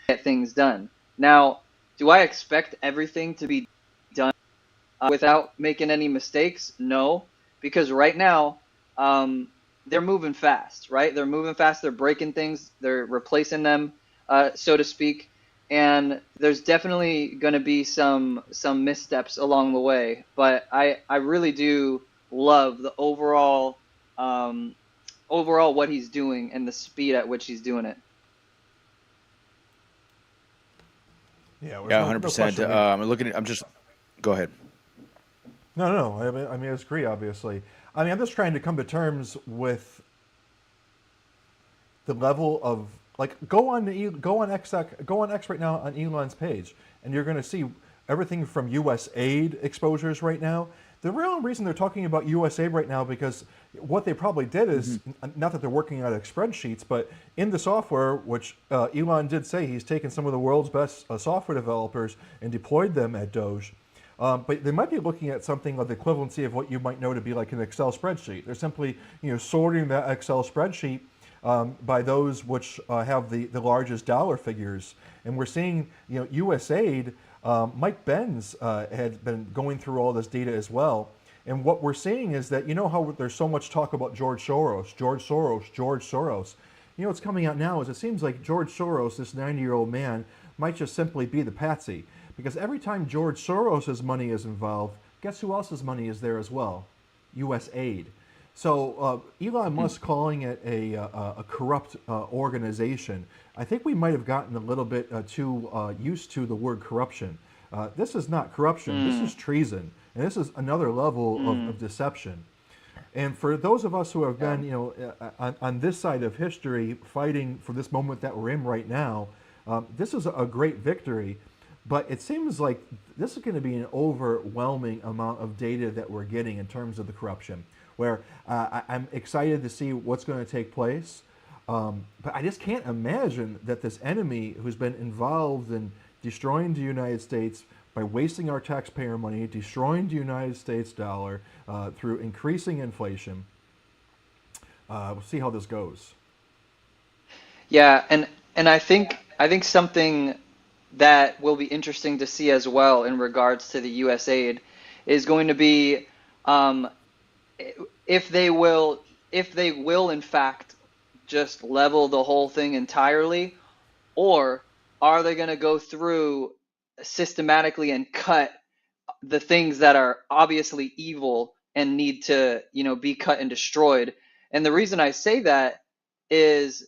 Speaker 3: get things done. Now, do I expect everything to be done without making any mistakes? No, because right now they're moving fast, right? They're moving fast. They're breaking things. They're replacing them, so to speak. And there's definitely going to be some missteps along the way. But I really do love the overall what he's doing and the speed at which he's doing it.
Speaker 2: Yeah,
Speaker 1: 100%. Go ahead.
Speaker 2: No. I mean, I agree. Obviously, I mean, I'm just trying to come to terms with the level of go on X right now on Elon's page, and you're going to see everything from USAID exposures right now. The real reason they're talking about USAID right now, because what they probably did is, not that they're working out spreadsheets, but in the software, which Elon did say he's taken some of the world's best software developers and deployed them at DOGE. But they might be looking at something of the equivalency of what you might know to be like an Excel spreadsheet. They're simply, sorting that Excel spreadsheet by those which have the largest dollar figures. And we're seeing, USAID, Mike Benz had been going through all this data as well. And what we're seeing is that, how there's so much talk about George Soros. what's coming out now is it seems like George Soros, this 90-year-old man, might just simply be the patsy. Because every time George Soros's money is involved, guess who else's money is there as well? USAID. So Elon Musk calling it a corrupt organization, I think we might have gotten a little bit too used to the word corruption. This is not corruption, this is treason. And this is another level of deception. And for those of us who have been, on this side of history, fighting for this moment that we're in right now, this is a great victory. But it seems like this is going to be an overwhelming amount of data that we're getting in terms of the corruption, where I'm excited to see what's going to take place. But I just can't imagine that this enemy who's been involved in destroying the United States by wasting our taxpayer money, destroying the United States dollar through increasing inflation. We'll see how this goes.
Speaker 3: Yeah, and I think something that will be interesting to see as well in regards to the USAID is going to be if they will in fact just level the whole thing entirely, or are they going to go through systematically and cut the things that are obviously evil and need to be cut and destroyed. And the reason I say that is,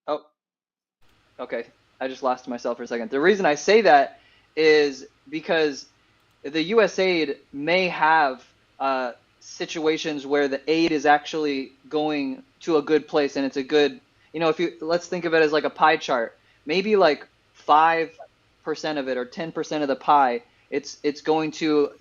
Speaker 3: oh, okay, I just lost myself for a second. The reason I say that is because the USAID may have situations where the aid is actually going to a good place, and it's a good, let's think of it as like a pie chart. Maybe like 5% of it or 10% of the pie, it's going to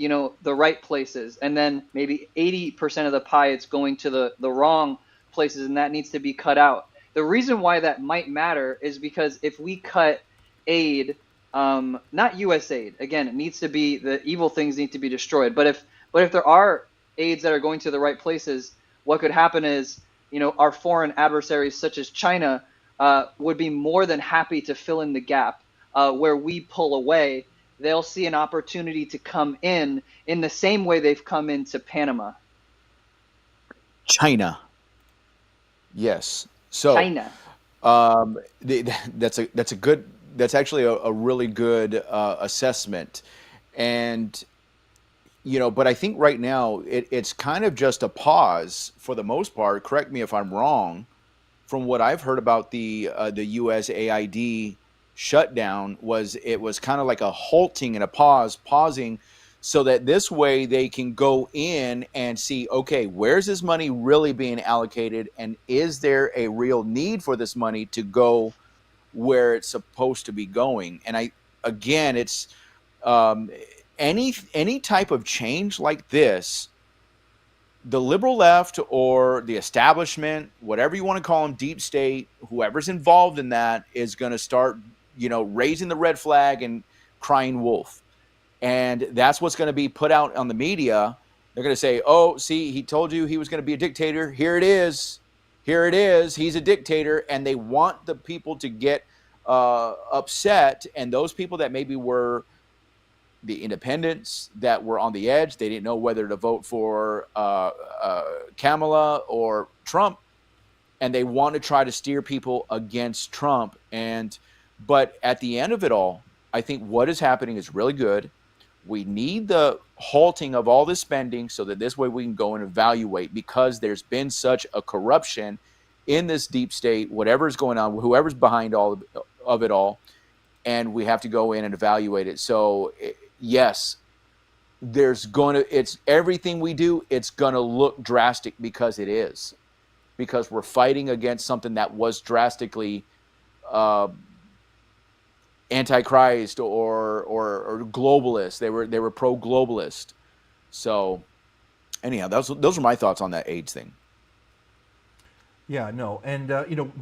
Speaker 3: the right places, and then maybe 80% of the pie it's going to the wrong places, and that needs to be cut out. The reason why that might matter is because if we cut aid, not USAID, again, it needs to be, the evil things need to be destroyed. But if there are aids that are going to the right places, what could happen is, our foreign adversaries such as China would be more than happy to fill in the gap where we pull away. They'll see an opportunity to come in the same way they've come into Panama.
Speaker 1: China. Yes. So
Speaker 3: China.
Speaker 1: that's actually a really good assessment. And but I think right now it's kind of just a pause for the most part. Correct me if I'm wrong. From what I've heard about the USAID shutdown, it was kind of like a halting and a pausing, so that this way they can go in and see, okay, where's this money really being allocated, and is there a real need for this money to go where it's supposed to be going? And it's any type of change like this, the liberal left or the establishment, whatever you want to call them, deep state, whoever's involved in that is going to start, raising the red flag and crying wolf. And that's what's going to be put out on the media. They're going to say, oh, see, he told you he was going to be a dictator. Here it is. Here it is. He's a dictator. And they want the people to get upset. And those people that maybe were the independents that were on the edge, they didn't know whether to vote for Kamala or Trump. And they want to try to steer people against Trump. But at the end of it all, I think what is happening is really good. We need the halting of all this spending so that this way we can go and evaluate, because there's been such a corruption in this deep state, whatever's going on, whoever's behind all of it all, and we have to go in and evaluate it. So yes, it's everything we do, it's going to look drastic because we're fighting against something that was drastically antichrist or globalist. They were pro-globalist. So anyhow, those are my thoughts on that AIDS thing.
Speaker 2: Yeah, no, and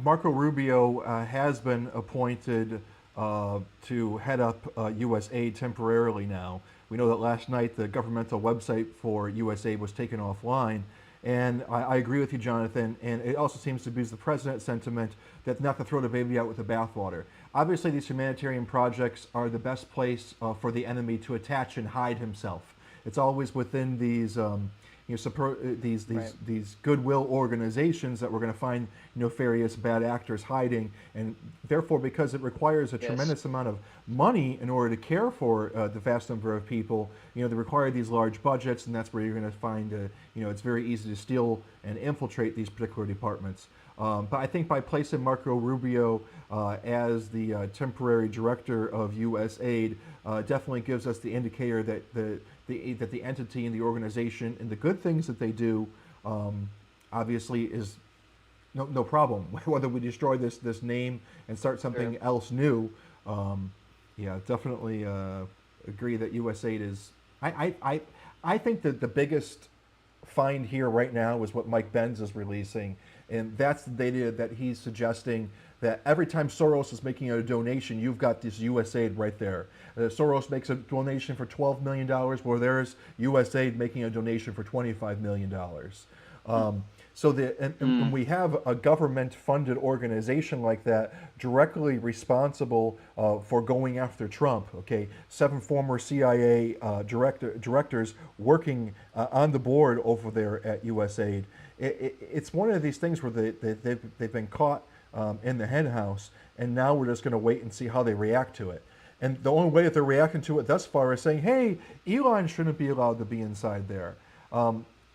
Speaker 2: Marco Rubio has been appointed to head up USAID temporarily now. We know that last night the governmental website for USAID was taken offline. And I agree with you, Jonathan. And it also seems to be the president's sentiment that not to throw the baby out with the bathwater. Obviously, these humanitarian projects are the best place for the enemy to attach and hide himself. It's always within these these goodwill organizations that we're going to find nefarious bad actors hiding, and therefore, because it requires a tremendous amount of money in order to care for the vast number of people, they require these large budgets, and that's where you're going to find it's very easy to steal and infiltrate these particular departments. But I think by placing Marco Rubio as the temporary director of USAID definitely gives us the indicator that the entity and the organization and the good things that they do obviously is no problem. Whether we destroy this name and start something else new, definitely agree that USAID is. I think that the biggest find here right now is what Mike Benz is releasing, and that's the data that he's suggesting that every time Soros is making a donation, you've got this USAID right there. Soros makes a donation for $12 million, where there's USAID making a donation for $25 million. When we have a government-funded organization like that directly responsible for going after Trump, 7 former CIA directors working on the board over there at USAID, it's one of these things where they've been caught in the hen house, and now we're just going to wait and see how they react to it. And the only way that they're reacting to it thus far is saying, hey, Elon shouldn't be allowed to be inside there.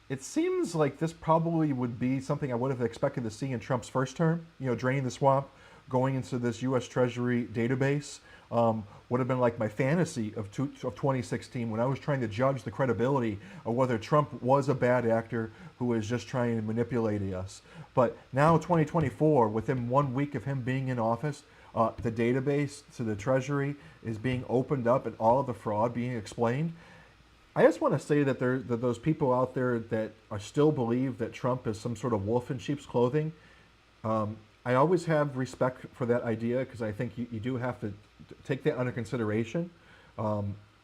Speaker 2: It seems like this probably would be something I would have expected to see in Trump's first term, draining the swamp, going into this U.S. Treasury database. Would have been like my fantasy of 2016 when I was trying to judge the credibility of whether Trump was a bad actor who was just trying to manipulate us. But now 2024, within 1 week of him being in office, the database to the Treasury is being opened up and all of the fraud being explained. I just want to say that that those people out there that are still believe that Trump is some sort of wolf in sheep's clothing, I always have respect for that idea, because I think you do have to take that under consideration.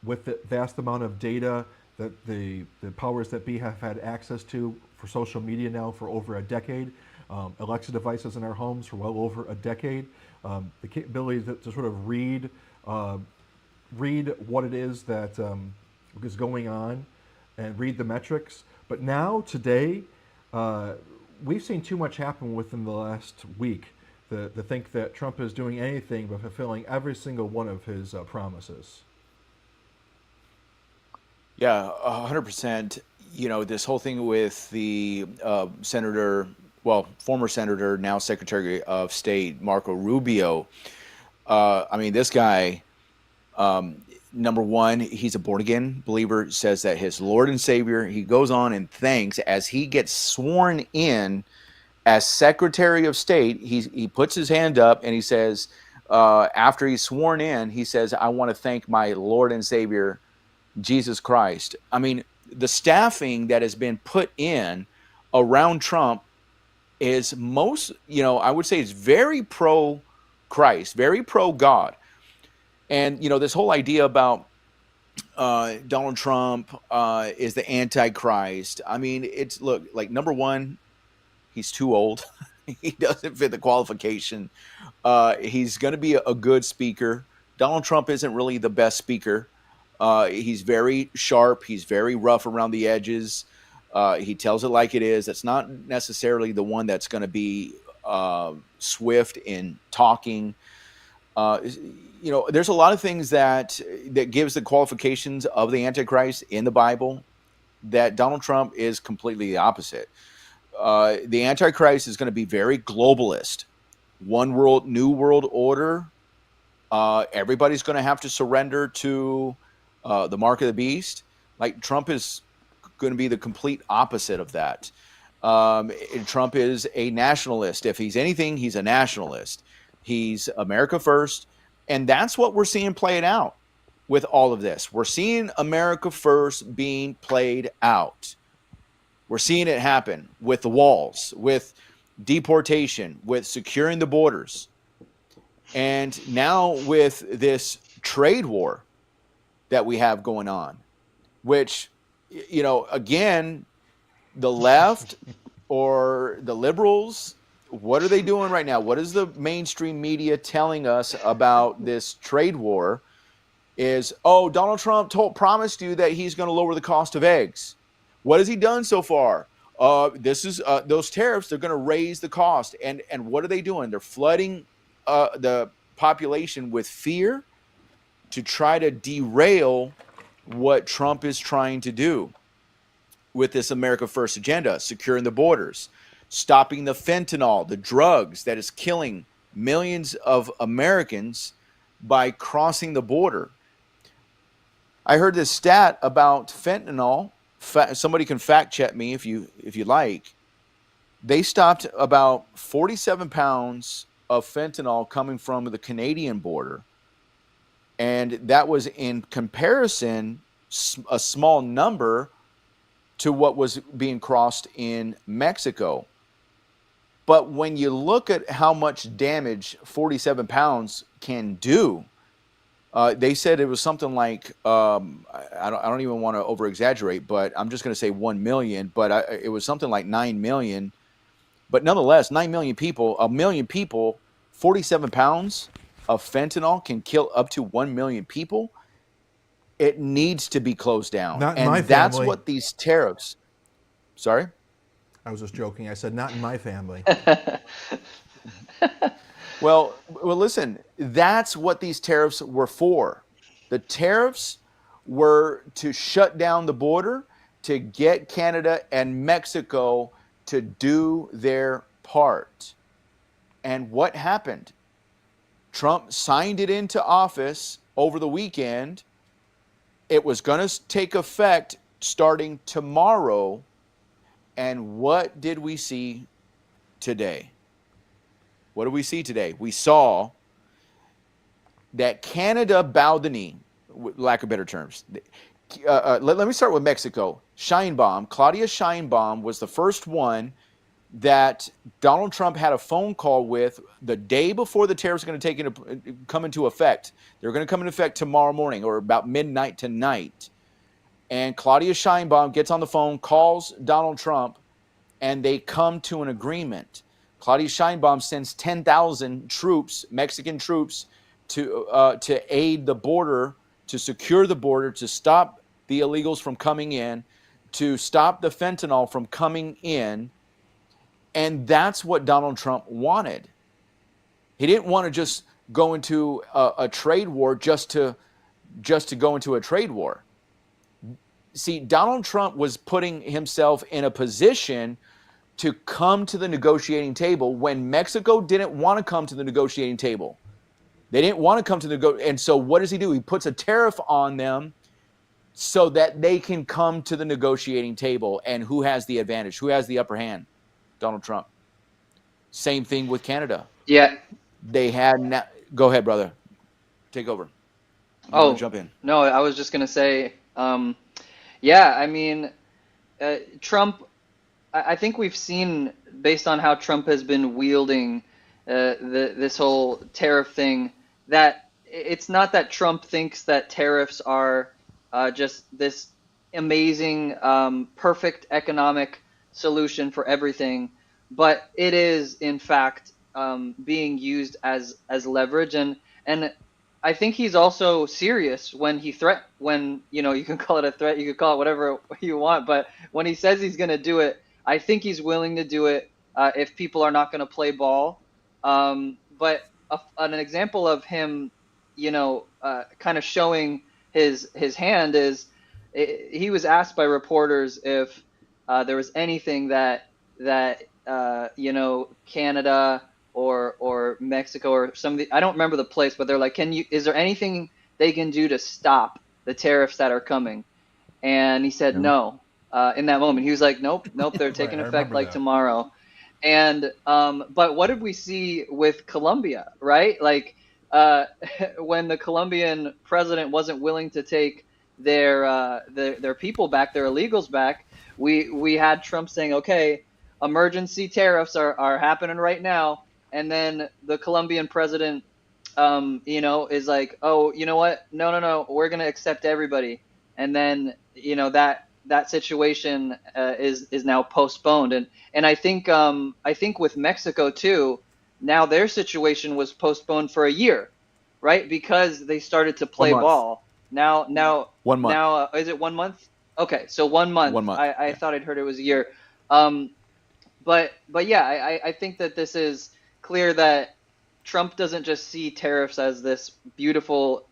Speaker 2: With the vast amount of data that the powers that be have had access to for social media now for over a decade, Alexa devices in our homes for well over a decade, the capability to sort of read what it is that is going on and read the metrics. But now, today, we've seen too much happen within the last week to think that Trump is doing anything but fulfilling every single one of his promises.
Speaker 1: Yeah, 100%. This whole thing with the former senator, now Secretary of State, Marco Rubio. This guy, number one, he's a born-again believer, says that his Lord and Savior. He goes on and thanks as he gets sworn in as Secretary of State. He puts his hand up and he says, after he's sworn in, he says, I want to thank my Lord and Savior, Jesus Christ. The staffing that has been put in around Trump is I would say it's very pro-Christ, very pro-God. And, this whole idea about Donald Trump is the Antichrist. Number one, he's too old. He doesn't fit the qualification. He's going to be a good speaker. Donald Trump isn't really the best speaker. He's very sharp. He's very rough around the edges. He tells it like it is. That's not necessarily the one that's going to be swift in talking. There's a lot of things that gives the qualifications of the Antichrist in the Bible that Donald Trump is completely the opposite. The Antichrist is going to be very globalist. One world, new world order. Everybody's going to have to surrender to the mark of the beast. Like, Trump is going to be the complete opposite of that. Trump is a nationalist. If he's anything, he's a nationalist. He's America first. And that's what we're seeing played out with all of this. We're seeing America first being played out. We're seeing it happen with the walls, with deportation, with securing the borders. And now with this trade war that we have going on, which, again, the left or the liberals, what are they doing right now? What is the mainstream media telling us about this trade war? Is, Donald Trump promised you that he's going to lower the cost of eggs. What has he done so far? This is those tariffs. They're going to raise the cost, and what are they doing? They're flooding the population with fear to try to derail what Trump is trying to do with this America First agenda, securing the borders, stopping the fentanyl, the drugs that is killing millions of Americans by crossing the border. I heard this stat about fentanyl. Somebody can fact check me if you like. They stopped about 47 pounds of fentanyl coming from the Canadian border, and that was in comparison a small number to what was being crossed in Mexico. But when you look at how much damage 47 pounds can do, they said it was something like, I don't even want to over exaggerate, but I'm just going to say 1 million, but it was something like 9 million. But nonetheless, 9 million people, 1 million people, 47 pounds of fentanyl can kill up to 1 million people. It needs to be closed down.
Speaker 2: Not in
Speaker 1: and
Speaker 2: my
Speaker 1: that's
Speaker 2: family.
Speaker 1: what these tariffs, sorry?
Speaker 2: I was just joking. I said, not in my family.
Speaker 1: Well, listen, that's what these tariffs were for. The tariffs were to shut down the border, to get Canada and Mexico to do their part. And what happened? Trump signed it into office over the weekend. It was going to take effect starting tomorrow. And what did we see today? What do we see today? We saw that Canada bowed the knee, lack of better terms. Let me start with Mexico. Sheinbaum, Claudia Sheinbaum was the first one that Donald Trump had a phone call with the day before the tariffs are going to come into effect. They're going to come into effect tomorrow morning or about midnight tonight. And Claudia Sheinbaum gets on the phone, calls Donald Trump, and they come to an agreement. Claudia Sheinbaum sends 10,000 troops, Mexican troops, to aid the border, to secure the border, to stop the illegals from coming in, to stop the fentanyl from coming in. And that's what Donald Trump wanted. He didn't want to just go into a trade war just to go into a trade war. See, Donald Trump was putting himself in a position to come to the negotiating table when Mexico didn't want to come to the negotiating table. They didn't want to come to the and so what does he do? He puts a tariff on them so that they can come to the negotiating table. And who has the advantage? Who has the upper hand? Donald Trump. Same thing with Canada.
Speaker 3: Yeah.
Speaker 1: They had go ahead, brother. Take over. Jump in.
Speaker 3: No, I was just gonna say, yeah, I mean, Trump. I think we've seen, based on how Trump has been wielding this whole tariff thing, that it's not that Trump thinks that tariffs are just this amazing, perfect economic solution for everything, but it is in fact being used as leverage, and I think he's also serious when he when you can call it a threat, you can call it whatever you want, but when he says he's going to do it, I think he's willing to do it if people are not going to play ball. But an example of him, kind of showing his hand is he was asked by reporters if there was anything that Canada or Mexico or some of the, I don't remember the place, but they're like, is there anything they can do to stop the tariffs that are coming? And he said no. In that moment, he was like, nope, they're taking effect like tomorrow. And but what did we see with Colombia, right? Like when the Colombian president wasn't willing to take their people back, their illegals back, we had Trump saying, okay, emergency tariffs are happening right now. And then the Colombian president, is like, oh, you know what? No, we're going to accept everybody. And then, that situation is now postponed. And I think with Mexico too, now their situation was postponed for a year, right? Because they started to play ball. Now
Speaker 1: 1 month.
Speaker 3: Now is it 1 month? Okay, so 1 month.
Speaker 1: 1 month.
Speaker 3: I
Speaker 1: Yeah.
Speaker 3: thought I'd heard it was a year. Um, but yeah, I think that this is clear that Trump doesn't just see tariffs as this beautiful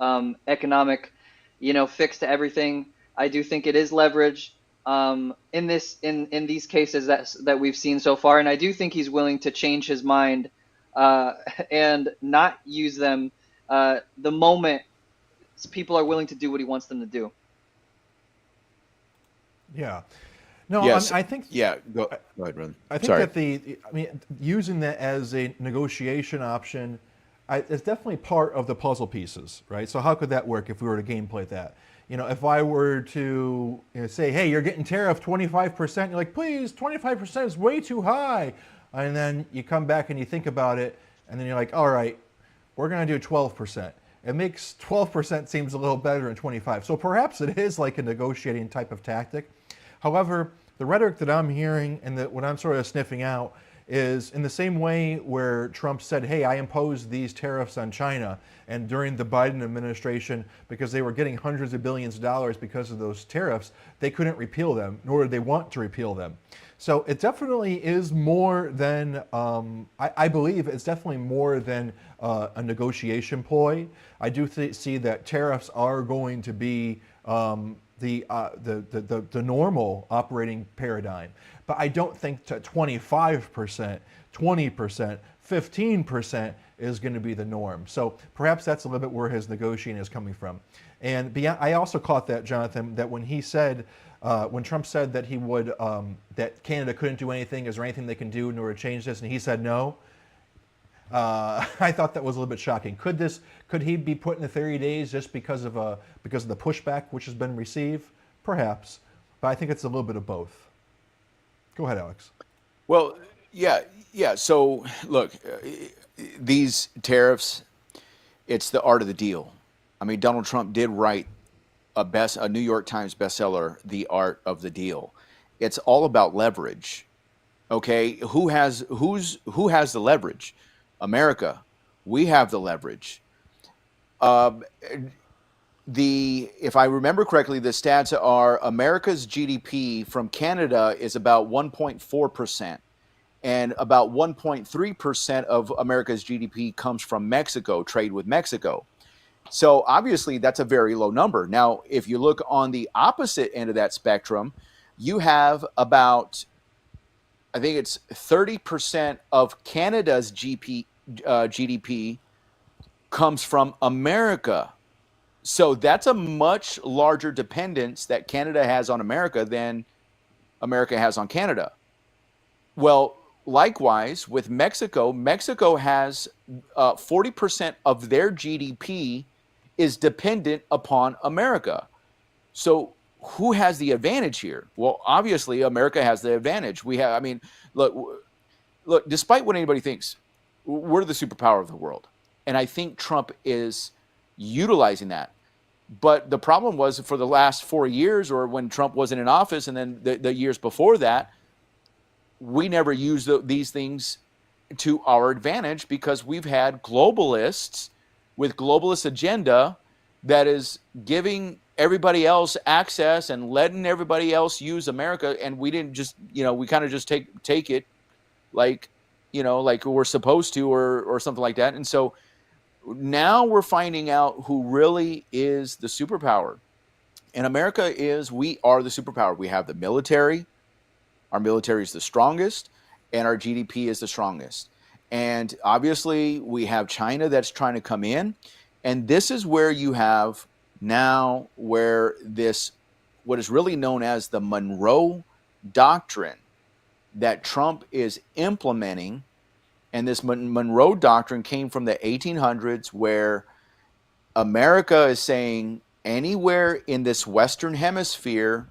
Speaker 3: economic, fix to everything. I do think it is leverage in these cases that we've seen so far, and I do think he's willing to change his mind uh, and not use them the moment people are willing to do what he wants them to do.
Speaker 2: Yeah. No,
Speaker 1: Yes.
Speaker 2: I think
Speaker 1: Yeah. Go ahead, brother.
Speaker 2: I think
Speaker 1: Sorry.
Speaker 2: that I mean, using that as a negotiation option, it's definitely part of the puzzle pieces, right? So how could that work if we were to gameplay that? If I were to say, hey, you're getting tariff 25%, you're like, please, 25% is way too high. And then you come back and you think about it, and then you're like, all right, we're going to do 12%. It makes 12% seems a little better than 25. So perhaps it is like a negotiating type of tactic. However, the rhetoric that I'm hearing and what I'm sort of sniffing out is in the same way where Trump said, hey, I imposed these tariffs on China. And during the Biden administration, because they were getting hundreds of billions of dollars because of those tariffs, they couldn't repeal them, nor did they want to repeal them. So it definitely is more than, I believe it's definitely more than a negotiation ploy. I do see that tariffs are going to be the normal operating paradigm. But I don't think that 25%, 20%, 15% is going to be the norm. So perhaps that's a little bit where his negotiating is coming from. And beyond, I also caught that, Jonathan, that when he said, when Trump said that he would, that Canada couldn't do anything, is there anything they can do in order to change this? And he said no. I thought that was a little bit shocking. Could he be put in the 30 days just because of the pushback which has been received? Perhaps, but I think it's a little bit of both. Go ahead, Alex.
Speaker 1: Well, yeah. So look, these tariffs, it's the art of the deal. I mean, Donald Trump did write a New York Times bestseller, The Art of the Deal. It's all about leverage. Okay, who has the leverage? America. We have the leverage. If I remember correctly, the stats are America's GDP from Canada is about 1.4%, and about 1.3% of America's GDP comes from Mexico, trade with Mexico. So obviously that's a very low number. Now, if you look on the opposite end of that spectrum, you have about, I think it's 30% of Canada's GDP comes from America. So that's a much larger dependence that Canada has on America than America has on Canada. Well, likewise with Mexico, Mexico has 40% of their GDP is dependent upon America. So who has the advantage here? Well, obviously America has the advantage. I mean, look, despite what anybody thinks, we're the superpower of the world. And I think Trump is utilizing that. But the problem was for the last 4 years, or when Trump wasn't in office, and then the years before that, we never used these things to our advantage because we've had globalists with globalist agenda that is giving everybody else access and letting everybody else use America. And we didn't just, we kind of just take it like, like we're supposed to or something like that. And so now we're finding out who really is the superpower. And we are the superpower. We have the military. Our military is the strongest, and our GDP is the strongest. And obviously, we have China that's trying to come in. And this is where you have now what is really known as the Monroe Doctrine that Trump is implementing. And this Monroe Doctrine came from the 1800s, where America is saying anywhere in this Western Hemisphere,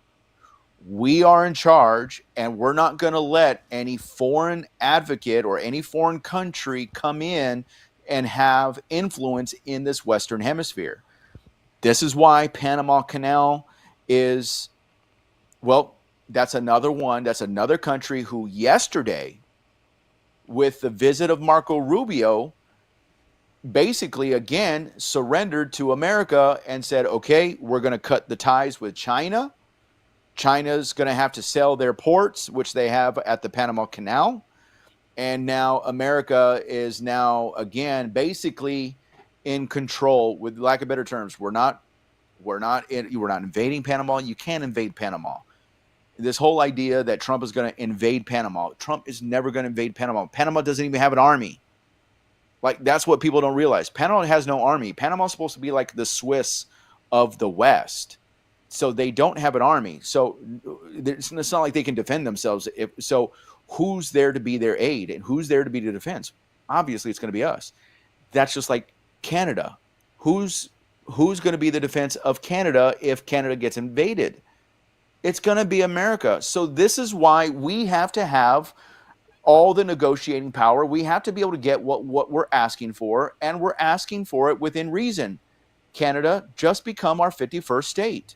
Speaker 1: we are in charge, and we're not going to let any foreign advocate or any foreign country come in and have influence in this Western Hemisphere. This is why Panama Canal is, well, that's another one. That's another country who yesterday, with the visit of Marco Rubio, basically, again, surrendered to America and said, okay, we're going to cut the ties with China. China's going to have to sell their ports, which they have at the Panama Canal. And now America is now again basically in control, with lack of better terms. We're not invading Panama. You can't invade Panama. This whole idea that Trump is going to invade Panama. Trump is never going to invade Panama. Panama doesn't even have an army. Like, that's what people don't realize. Panama has no army. Panama is supposed to be like the Swiss of the West. So they don't have an army. So it's not like they can defend themselves. So who's there to be their aid and who's there to be the defense? Obviously, it's going to be us. That's just like Canada. Who's going to be the defense of Canada if Canada gets invaded? It's going to be America. So this is why we have to have all the negotiating power. We have to be able to get what we're asking for, and we're asking for it within reason. Canada, just become our 51st state.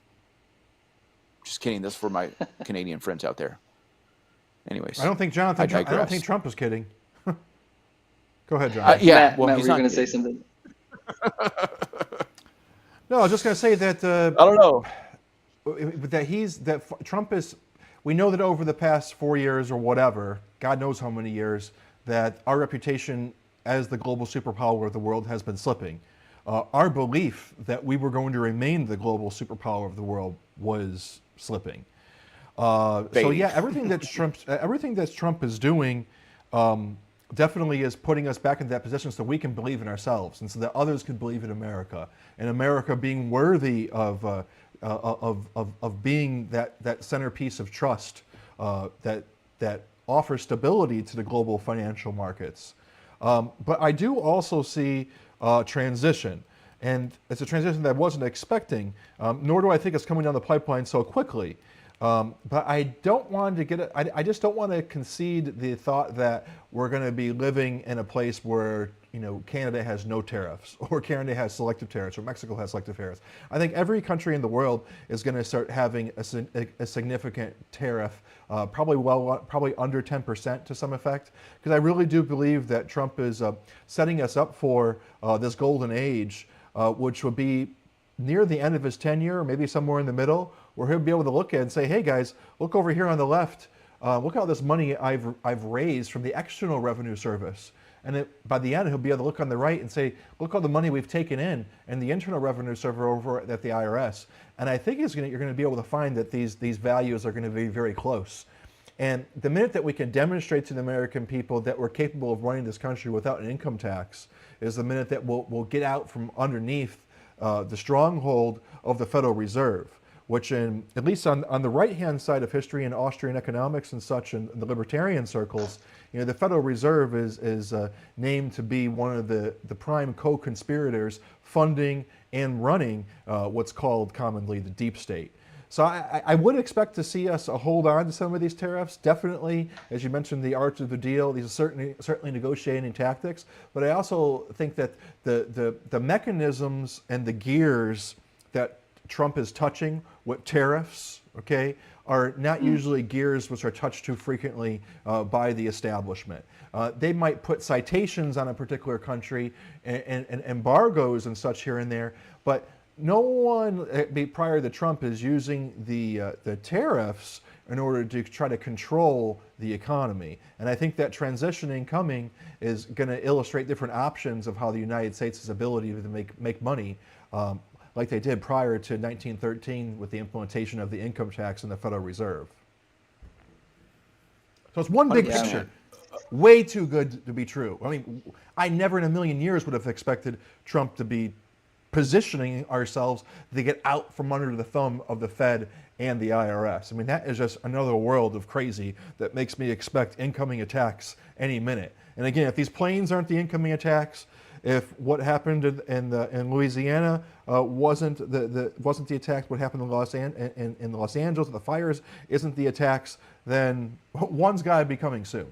Speaker 1: Just kidding. That's for my Canadian friends out there. Anyways,
Speaker 2: I don't think Trump is kidding. Go ahead, John.
Speaker 3: Matt,
Speaker 1: well,
Speaker 3: Matt,
Speaker 1: he's
Speaker 3: were you
Speaker 1: not
Speaker 3: going to say
Speaker 1: kidding.
Speaker 3: something?
Speaker 2: No, I was just going to say that
Speaker 1: I don't know.
Speaker 2: that Trump is. We know that over the past 4 years or whatever, God knows how many years, that our reputation as the global superpower of the world has been slipping. Our belief that we were going to remain the global superpower of the world was slipping. So yeah, everything that Trump is doing definitely is putting us back in that position so we can believe in ourselves and so that others can believe in America, and America being worthy of being that centerpiece of trust that offers stability to the global financial markets. But I do also see transition, and it's a transition that I wasn't expecting, nor do I think it's coming down the pipeline so quickly. But I don't want to get I just don't want to concede the thought that we're going to be living in a place where, you know, Canada has no tariffs, or Canada has selective tariffs, or Mexico has selective tariffs. I think every country in the world is going to start having a significant tariff, probably under 10% to some effect, because I really do believe that Trump is setting us up for this golden age, which would be near the end of his tenure, or maybe somewhere in the middle, where he'll be able to look at and say, "Hey guys, look over here on the left. Look at all this money I've raised from the external revenue service." And by the end, he'll be able to look on the right and say, "Look all the money we've taken in the internal revenue server over at the IRS." And I think you're going to be able to find that these values are going to be very close. And the minute that we can demonstrate to the American people that we're capable of running this country without an income tax is the minute that we'll get out from underneath the stronghold of the Federal Reserve, which at least on the right-hand side of history in Austrian economics and such, in the libertarian circles, you know, the Federal Reserve is named to be one of the prime co-conspirators funding and running what's called commonly the deep state. So I would expect to see us hold on to some of these tariffs. Definitely, as you mentioned, the art of the deal. These are certainly negotiating tactics. But I also think that the mechanisms and the gears that Trump is touching with tariffs, okay, are not usually gears which are touched too frequently by the establishment. They might put citations on a particular country and embargoes and such here and there, but no one prior to Trump is using the tariffs in order to try to control the economy. And I think that transitioning coming is going to illustrate different options of how the United States' ability to make money, like they did prior to 1913 with the implementation of the income tax and the Federal Reserve. So it's one big picture. Way too good to be true. I mean, I never in a million years would have expected Trump to be positioning ourselves to get out from under the thumb of the Fed and the IRS. I mean, that is just another world of crazy that makes me expect incoming attacks any minute. And again, if these planes aren't the incoming attacks, if what happened in Louisiana wasn't the attacks, what happened in Los Angeles, the fires isn't the attacks, then one's got to be coming soon.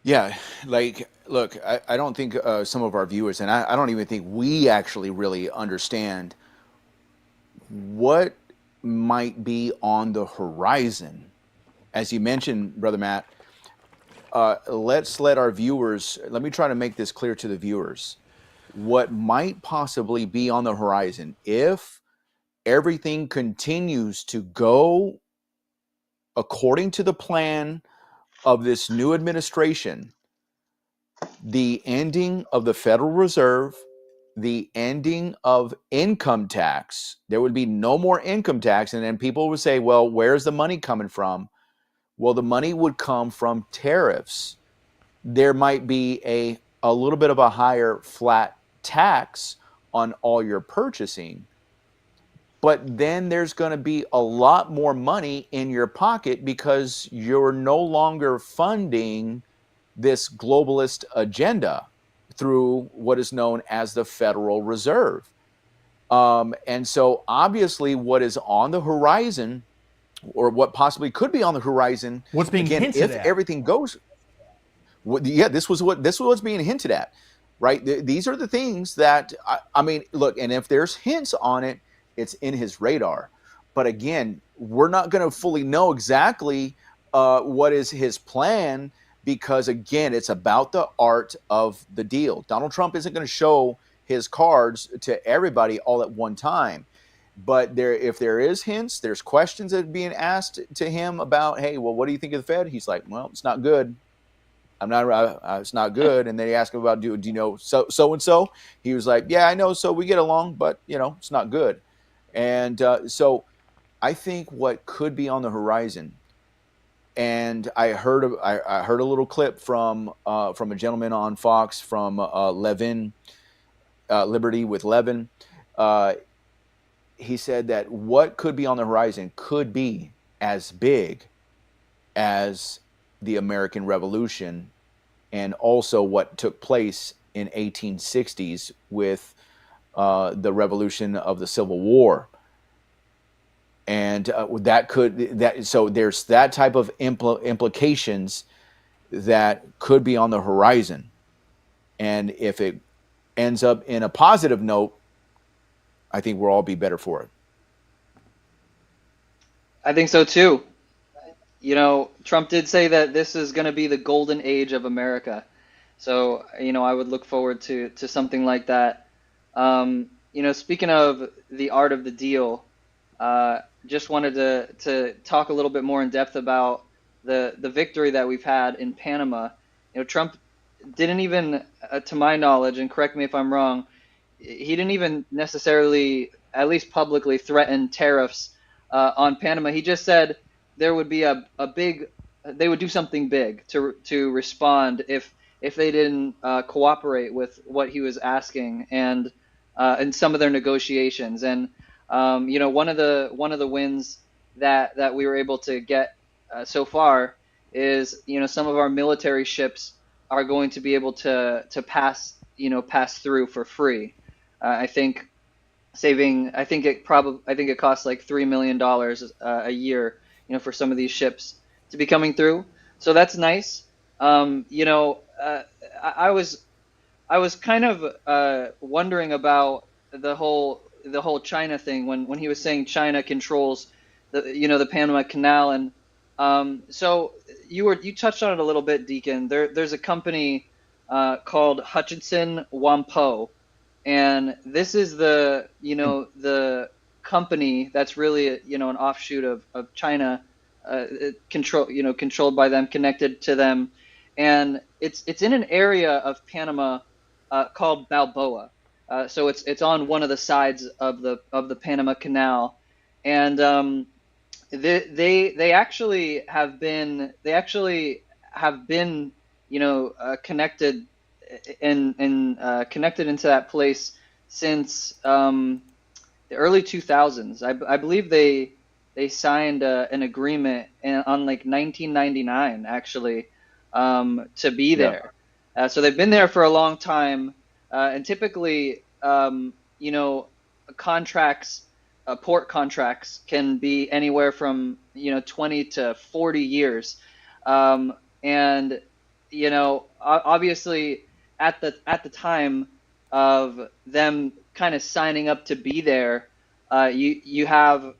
Speaker 1: Yeah, like, look, I don't think some of our viewers, and I don't even think we actually really understand what might be on the horizon. As you mentioned, Brother Matt, let's let our viewers, let me try to make this clear to the viewers. What might possibly be on the horizon if everything continues to go according to the plan of this new administration, the ending of the Federal Reserve, the ending of income tax, there would be no more income tax. And then people would say, well, where's the money coming from? Well, the money would come from tariffs. There might be a little bit of a higher flat tax on all your purchasing, but then there's going to be a lot more money in your pocket because you're no longer funding this globalist agenda through what is known as the Federal Reserve. And so obviously what is on the horizon, or what possibly could be on the horizon,
Speaker 2: What's being
Speaker 1: again,
Speaker 2: hinted
Speaker 1: if
Speaker 2: at.
Speaker 1: everything goes, this was what's being hinted at, right? These are the things that, I mean, look, and if there's hints on it, it's in his radar. But again, we're not going to fully know exactly what is his plan, because again, it's about the art of the deal. Donald Trump isn't going to show his cards to everybody all at one time. But if there is hints, there's questions that are being asked to him about, hey, well, what do you think of the Fed? He's like, well, it's not good. It's not good. And then he asked him about, do you know so-and-so? He was like, yeah, I know. So we get along, but it's not good. And so I think what could be on the horizon, and I heard a little clip from a gentleman on Fox from Levin, Liberty with Levin. He said that what could be on the horizon could be as big as the American Revolution, and also what took place in 1860s with the revolution of the Civil War. And so there's that type of implications that could be on the horizon. And if it ends up in a positive note, I think we'll all be better for it.
Speaker 3: I think so too. Trump did say that this is going to be the golden age of America. So, I would look forward to something like that. Speaking of the art of the deal, just wanted to talk a little bit more in depth about the victory that we've had in Panama. Trump didn't even, to my knowledge, and correct me if I'm wrong, he didn't even necessarily, at least publicly, threaten tariffs on Panama. He just said there would be they would do something big to respond if they didn't cooperate with what he was asking and some of their negotiations. And one of the wins that we were able to get so far is some of our military ships are going to be able to pass through for free. I think it costs like $3 million a year, for some of these ships to be coming through. So that's nice. I was kind of wondering about the whole China thing when he was saying China controls the Panama Canal, and so you touched on it a little bit, Deacon. There's a company called Hutchinson Whampoa, and this is the company that's really an offshoot of China, controlled by them, connected to them, and it's in an area of Panama called Balboa. So it's on one of the sides of the Panama Canal, and they actually have been connected connected into that place since the early 2000s. I believe they signed an agreement on like 1999 actually, to be there. So they've been there for a long time, and typically contracts, port contracts can be anywhere from 20 to 40 years, and obviously at the time of them kind of signing up to be there, you have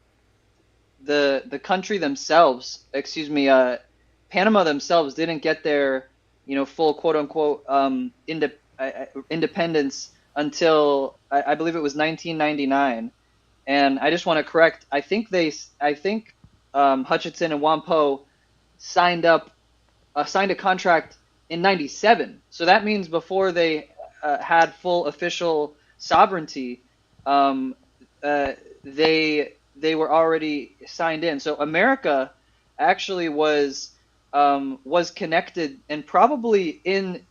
Speaker 3: the country themselves, Panama themselves didn't get their full quote unquote independence until I believe it was 1999, And I just want to correct. I think Hutchinson and Wampo signed a contract in '97. So that means before they had full official sovereignty, um, they were already signed in. So America actually was connected and probably in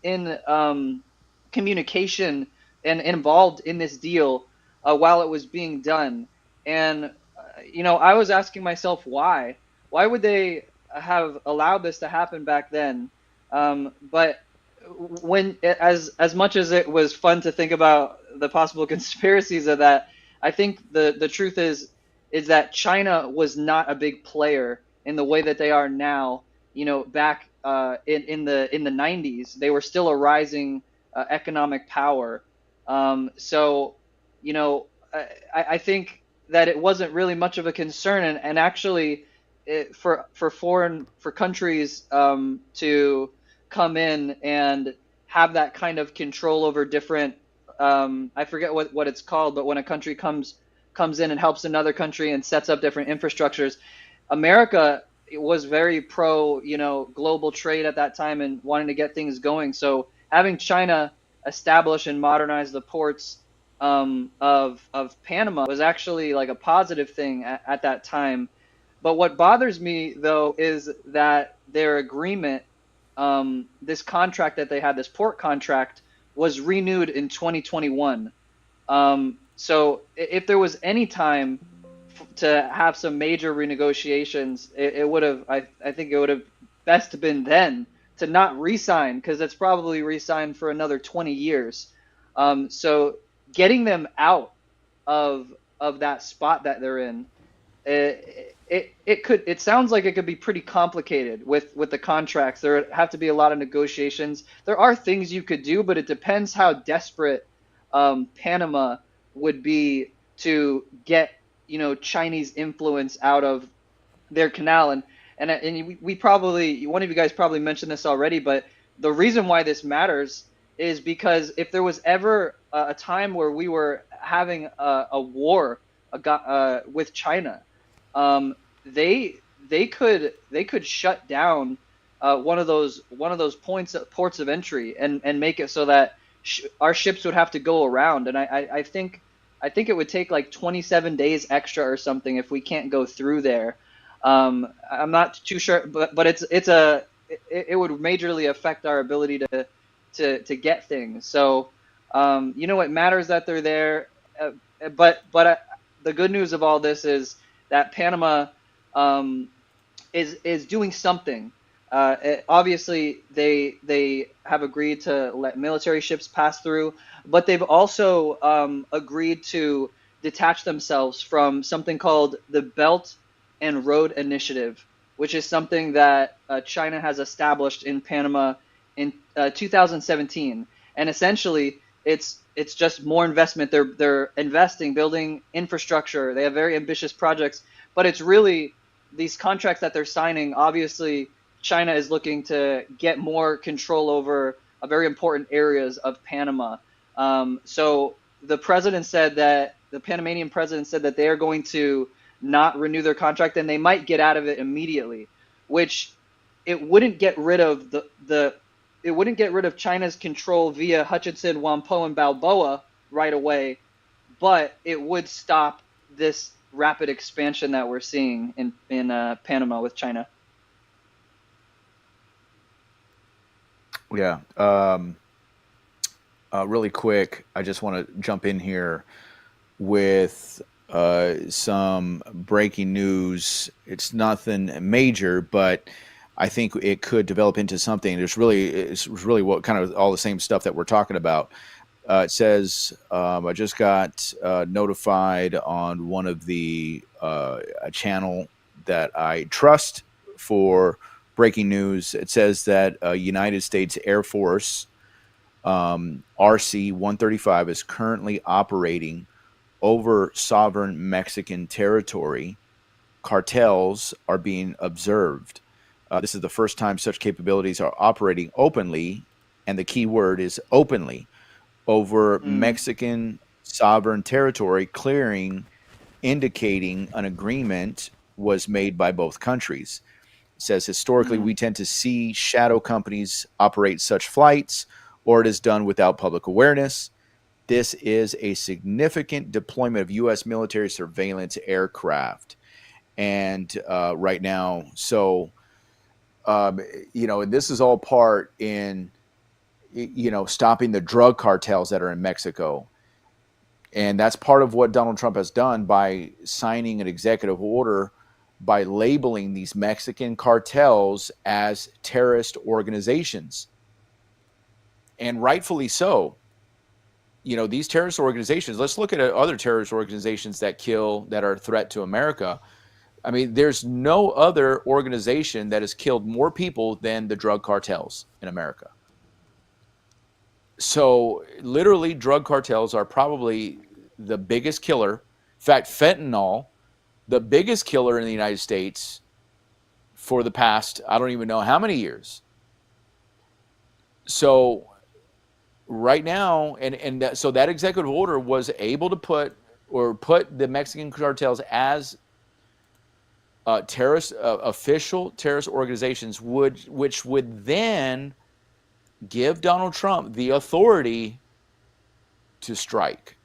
Speaker 3: communication and involved in this deal while it was being done. And I was asking myself why. Why would they have allowed this to happen back then? But as much as it was fun to think about the possible conspiracies of that, I think the truth is that China was not a big player in the way that they are now. Back in the 90s, they were still a rising economic power. So, I think that it wasn't really much of a concern, and actually, for countries to come in and have that kind of control over different, I forget what it's called, but when a country comes in and helps another country and sets up different infrastructures, America was very pro, global trade at that time and wanting to get things going. So having China establish and modernize the ports of Panama was actually like a positive thing at that time. But what bothers me though is that their agreement, this contract that they had, this port contract, was renewed in 2021. So if there was any time to have some major renegotiations, it would have. I think it would have best been then to not re-sign, because it's probably re-signed for another 20 years. So getting them out of that spot that they're in, it sounds like it could be pretty complicated with the contracts. There would have to be a lot of negotiations. There are things you could do, but it depends how desperate Panama would be to get Chinese influence out of their canal. And we probably, one of you guys probably mentioned this already, but the reason why this matters is because if there was ever a time where we were having a war with China, they could shut down one of those ports of entry and make it so that our ships would have to go around. And I think it would take like 27 days extra or something if we can't go through there. I'm not too sure, but it would majorly affect our ability to get things. So it matters that they're there. But the good news of all this is that Panama is doing something. Obviously, they have agreed to let military ships pass through, but they've also agreed to detach themselves from something called the Belt and Road Initiative, which is something that China has established in Panama in 2017. And essentially, it's just more investment. They're investing, building infrastructure. They have very ambitious projects, but it's really these contracts that they're signing. Obviously, China is looking to get more control over very important areas of Panama. So the Panamanian president said that they are going to not renew their contract, and they might get out of it immediately, which it wouldn't get rid of it wouldn't get rid of China's control via Hutchinson, Wampo, and Balboa right away, but it would stop this rapid expansion that we're seeing in Panama with China.
Speaker 1: Yeah. Really quick, I just want to jump in here with some breaking news. It's nothing major, but I think it could develop into something. It's really what kind of all the same stuff that we're talking about. It says I just got notified on one of the a channel that I trust for breaking news. It says that United States Air Force RC-135 is currently operating over sovereign Mexican territory. Cartels are being observed. This is the first time such capabilities are operating openly, and the key word is openly, over Mexican sovereign territory, clearing indicating an agreement was made by both countries. It says historically we tend to see shadow companies operate such flights, or it is done without public awareness. This is a significant deployment of U.S. military surveillance aircraft. And right now, so, and this is all part in, stopping the drug cartels that are in Mexico. And that's part of what Donald Trump has done by signing an executive order by labeling these Mexican cartels as terrorist organizations. And rightfully so. These terrorist organizations, let's look at other terrorist organizations that are a threat to America. I mean, there's no other organization that has killed more people than the drug cartels in America. So literally, drug cartels are probably the biggest killer. In fact, fentanyl, the biggest killer in the United States for the past, I don't even know how many years. So right now, so that executive order was able to put the Mexican cartels as official terrorist organizations, which would then give Donald Trump the authority to strike.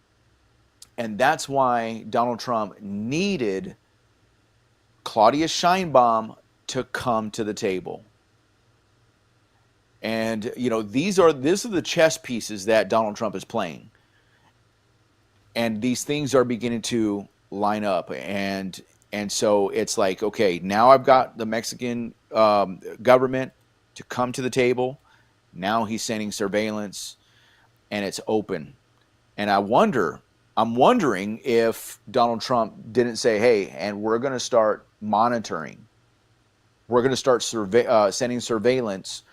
Speaker 1: And that's why Donald Trump needed Claudia Sheinbaum to come to the table. And these are the chess pieces that Donald Trump is playing. And these things are beginning to line up. And so it's like, okay, now I've got the Mexican government to come to the table. Now he's sending surveillance, and it's open. And I'm wondering if Donald Trump didn't say, hey, and we're going to start monitoring. We're going to start sending surveillance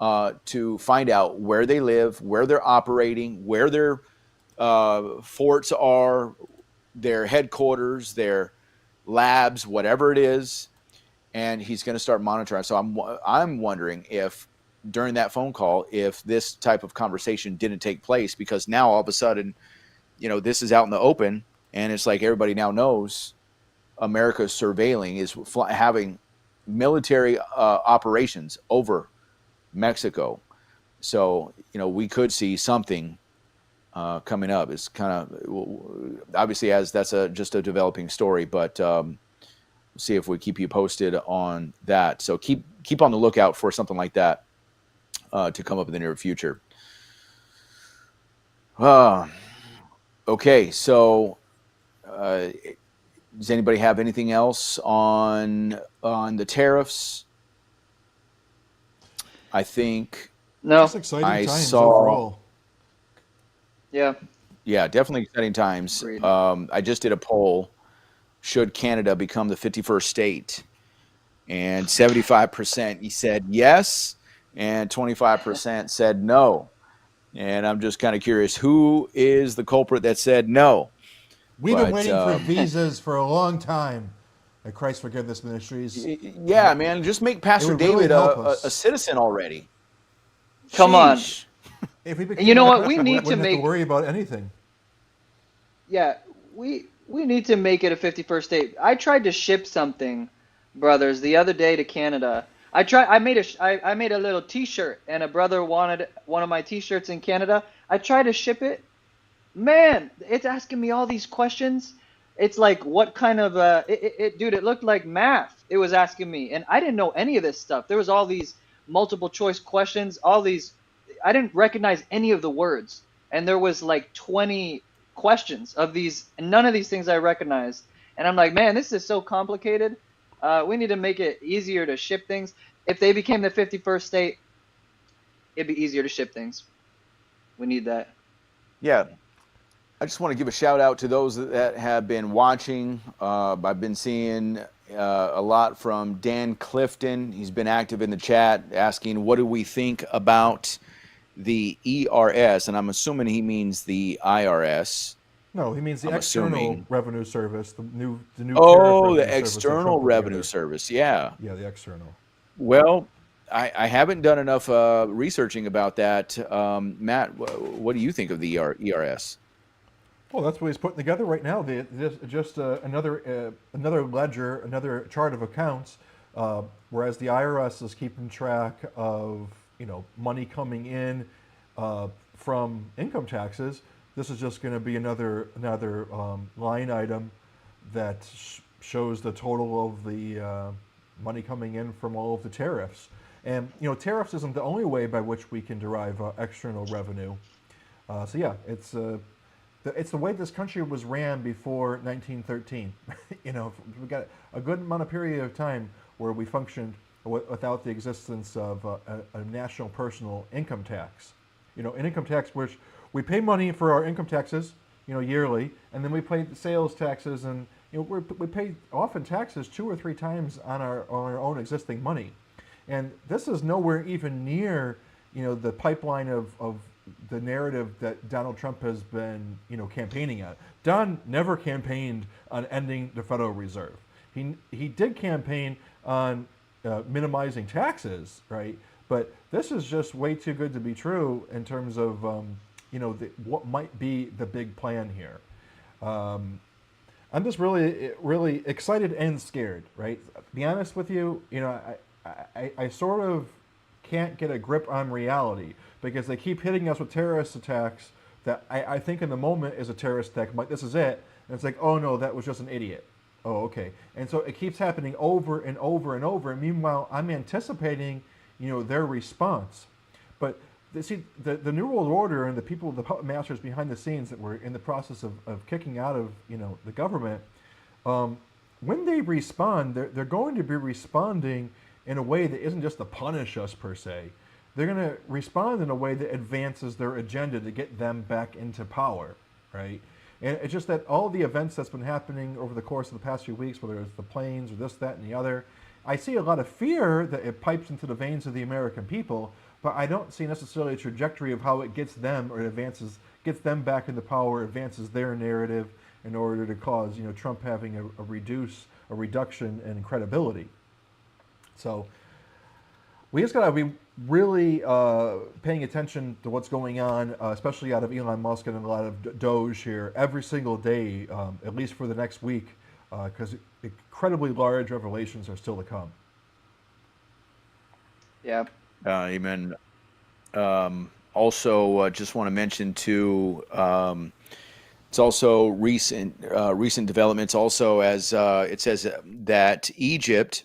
Speaker 1: to find out where they live, where they're operating, where their forts are, their headquarters, their labs, whatever it is. And he's going to start monitoring. So I'm wondering if during that phone call, if this type of conversation didn't take place, because now all of a sudden, this is out in the open, and it's like everybody now knows America's surveilling is having military operations over Mexico. So, we could see something coming up. It's kind of, obviously, as that's just a developing story, but see if we keep you posted on that. So keep on the lookout for something like that to come up in the near future. Okay, so does anybody have anything else on the tariffs? I think
Speaker 3: No.
Speaker 2: Just exciting
Speaker 1: I
Speaker 2: times
Speaker 1: saw-
Speaker 2: overall.
Speaker 3: Yeah.
Speaker 1: Yeah, definitely exciting times.
Speaker 3: Agreed.
Speaker 1: I just did a poll. Should Canada become the 51st state? And 75% he said yes, and 25% said no. And I'm just kind of curious, who is the culprit that said no?
Speaker 2: We've been
Speaker 1: But,
Speaker 2: waiting for visas for a long time at Christ Forgiveness Ministries.
Speaker 1: Yeah, man, just make Pastor
Speaker 2: would really
Speaker 1: David
Speaker 2: help
Speaker 1: a
Speaker 2: us.
Speaker 1: citizen already.
Speaker 3: Come on.
Speaker 1: Sheesh.
Speaker 2: If we
Speaker 3: You know what?
Speaker 2: became
Speaker 3: We
Speaker 2: a-
Speaker 3: need to
Speaker 2: wouldn't have
Speaker 3: make-
Speaker 2: to worry about anything.
Speaker 3: Yeah, we need to make it a 51st state. I tried to ship something, brothers, the other day to Canada. I made a little T-shirt, and a brother wanted one of my T-shirts in Canada. I tried to ship it. Man, it's asking me all these questions. It's like, what kind of dude, it looked like math. It was asking me, and I didn't know any of this stuff. There was all these multiple choice questions, all these, I didn't recognize any of the words. And there was like 20 questions of these, and none of these things I recognized. And I'm like, man, this is so complicated. We need to make it easier to ship things. If they became the 51st state, it'd be easier to ship things. We need that.
Speaker 1: Yeah. I just want to give a shout out to those that have been watching. I've been seeing a lot from Dan Clifton. He's been active in the chat asking, what do we think about the ERS? And I'm assuming he means the IRS.
Speaker 2: No, he means the
Speaker 1: I'm
Speaker 2: External
Speaker 1: assuming.
Speaker 2: Revenue Service, the new
Speaker 1: Oh,
Speaker 2: tariff
Speaker 1: the
Speaker 2: revenue service that
Speaker 1: External
Speaker 2: Trump put
Speaker 1: Revenue
Speaker 2: together.
Speaker 1: Service. Yeah.
Speaker 2: Yeah, the external.
Speaker 1: Well, I haven't done enough researching about that. Matt, what do you think of the ERS?
Speaker 2: Well, that's what he's putting together right now. Just another ledger, another chart of accounts. Whereas the IRS is keeping track of money coming in from income taxes, this is just going to be another line item that shows the total of the money coming in from all of the tariffs. And tariffs isn't the only way by which we can derive external revenue. So yeah, it's the way this country was ran before 1913. We got a good amount of period of time where we functioned without the existence of a national personal income tax. An income tax which we pay money for our income taxes, yearly, and then we pay the sales taxes, and we pay often taxes 2 or 3 times on our own existing money, and this is nowhere even near the pipeline of the narrative that Donald Trump has been, campaigning on. Don never campaigned on ending the Federal Reserve. He did campaign on minimizing taxes, right? But this is just way too good to be true in terms of, what might be the big plan here. I'm just really, really excited and scared, right? To be honest with you, I sort of can't get a grip on reality because they keep hitting us with terrorist attacks that I think in the moment is a terrorist attack. I'm like, this is it. And it's like, oh no, that was just an idiot. Oh, okay. And so it keeps happening over and over and over. And meanwhile, I'm anticipating, their response. But the New World Order and the people, the puppet masters behind the scenes that were in the process of kicking out of, the government, when they respond, they're going to be responding in a way that isn't just to punish us per se. They're going to respond in a way that advances their agenda to get them back into power, right? And it's just that all the events that's been happening over the course of the past few weeks, whether it's the planes or this, that, and the other, I see a lot of fear that it pipes into the veins of the American people, but I don't see necessarily a trajectory of how it gets them or gets them back into power, advances their narrative in order to cause, Trump having a reduction in credibility. So we just got to be really paying attention to what's going on, especially out of Elon Musk and a lot of DOGE here every single day, at least for the next week, because incredibly large revelations are still to come.
Speaker 3: Yeah.
Speaker 1: Amen. Also, just want to mention too, it's also recent developments. Also, as it says that Egypt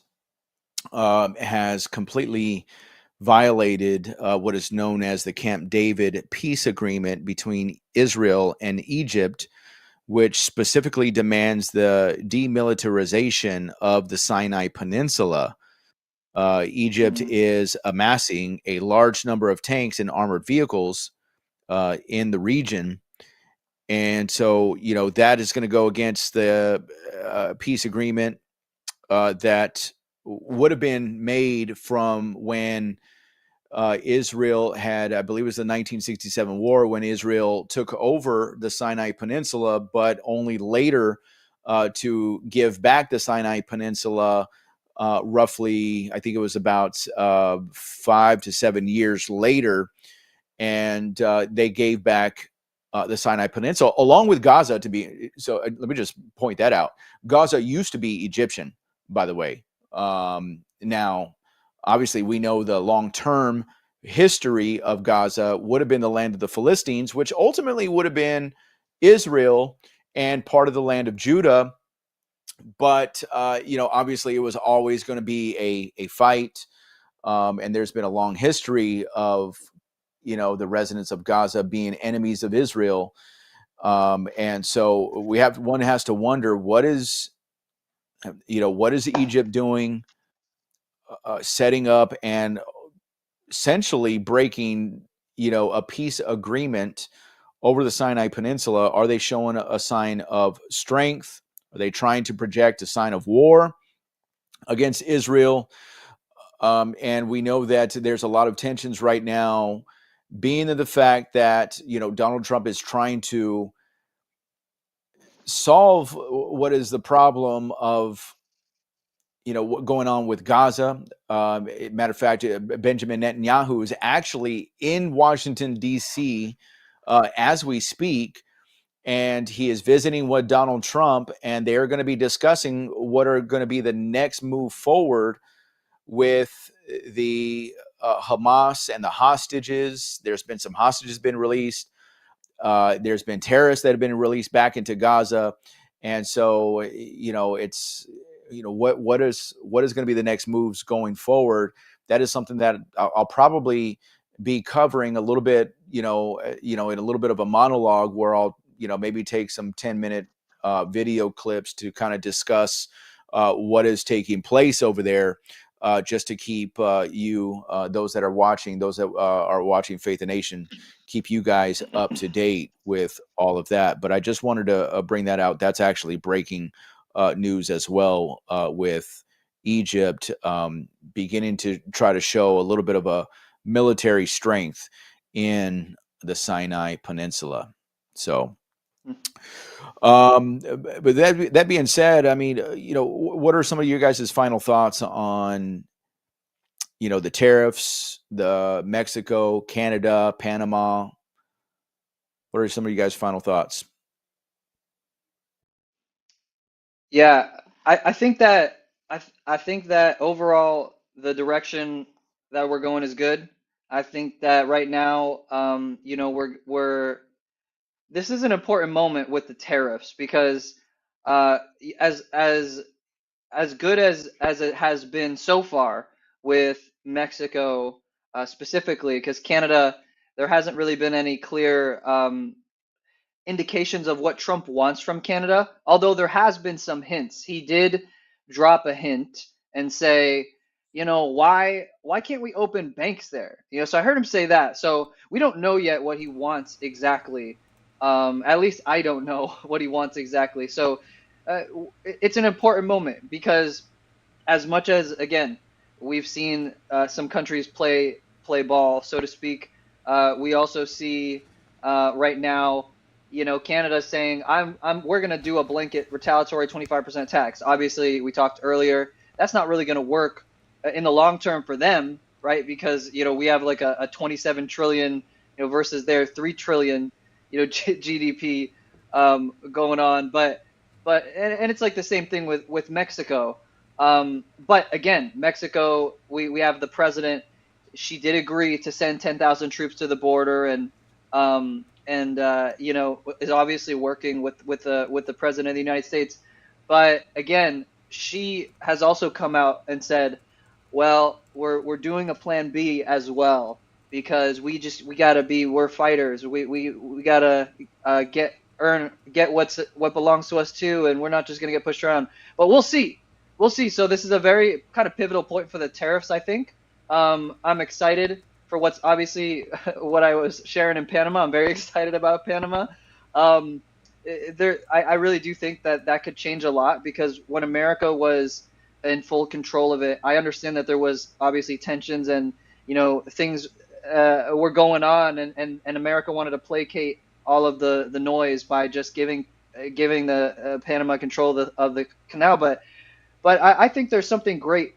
Speaker 1: has completely violated what is known as the Camp David peace agreement between Israel and Egypt, which specifically demands the demilitarization of the Sinai Peninsula. Egypt is amassing a large number of tanks and armored vehicles in the region. And so, that is going to go against the peace agreement that would have been made from when Israel had, I believe it was the 1967 war, when Israel took over the Sinai Peninsula, but only later to give back the Sinai Peninsula roughly, I think it was about 5 to 7 years later. And they gave back the Sinai Peninsula along with Gaza so let me just point that out. Gaza used to be Egyptian, by the way. Now, obviously, we know the long-term history of Gaza would have been the land of the Philistines, which ultimately would have been Israel and part of the land of Judah. But, obviously, it was always going to be a fight. And there's been a long history of, the residents of Gaza being enemies of Israel. And so one has to wonder, what is Egypt doing, setting up and essentially breaking, a peace agreement over the Sinai Peninsula? Are they showing a sign of strength? Are they trying to project a sign of war against Israel? And we know that there's a lot of tensions right now, being in the fact that, Donald Trump is trying to solve what is the problem of, what going on with Gaza. Matter of fact, Benjamin Netanyahu is actually in Washington, D.C. As we speak, and he is visiting with Donald Trump, and they're going to be discussing what are going to be the next move forward with the Hamas and the hostages. There's been some hostages been released. There's been terrorists that have been released back into Gaza, and so it's what is going to be the next moves going forward. That is something that I'll probably be covering a little bit, in a little bit of a monologue where I'll maybe take some 10-minute video clips to kind of discuss what is taking place over there. Just to keep those that are watching Faith the Nation, keep you guys up to date with all of that. But I just wanted to bring that out. That's actually breaking news as well, with Egypt beginning to try to show a little bit of a military strength in the Sinai Peninsula. So, but that being said, I mean, what are some of your guys' final thoughts on, the tariffs, the Mexico, Canada, Panama? What are some of you guys' final thoughts?
Speaker 3: Yeah, I think that I think that overall the direction that we're going is good. I think that right now, we're this is an important moment with the tariffs because uh, as as as good as it has been so far with Mexico specifically, because Canada, there hasn't really been any clear indications of what Trump wants from Canada, although there has been some hints. He did drop a hint and say, why can't we open banks there? So I heard him say that. So we don't know yet what he wants exactly. At least I don't know what he wants exactly. So it's an important moment because as much as again we've seen some countries play ball, so to speak, we also see right now, Canada saying we're going to do a blanket retaliatory 25% tax. Obviously, we talked earlier, that's not really going to work in the long term for them, right? Because we have like a 27 trillion, versus their 3 trillion, GDP going on, but and it's like the same thing with Mexico. But again, Mexico, we have the president. She did agree to send 10,000 troops to the border, and is obviously working with the president of the United States. But again, she has also come out and said, well, we're doing a plan B as well because we gotta we're fighters. We gotta get what belongs to us too, and we're not just gonna get pushed around. But we'll see. We'll see. So this is a very kind of pivotal point for the tariffs, I think. I'm excited for what's obviously what I was sharing in Panama. I'm very excited about Panama. I really do think that could change a lot because when America was in full control of it, I understand that there was obviously tensions and things were going on, and America wanted to placate all of the noise by just giving the Panama control of the canal. But I think there's something great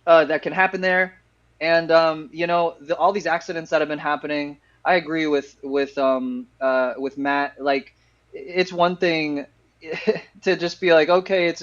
Speaker 3: that can happen there. And all these accidents that have been happening, I agree with Matt. Like, it's one thing to just be like, okay,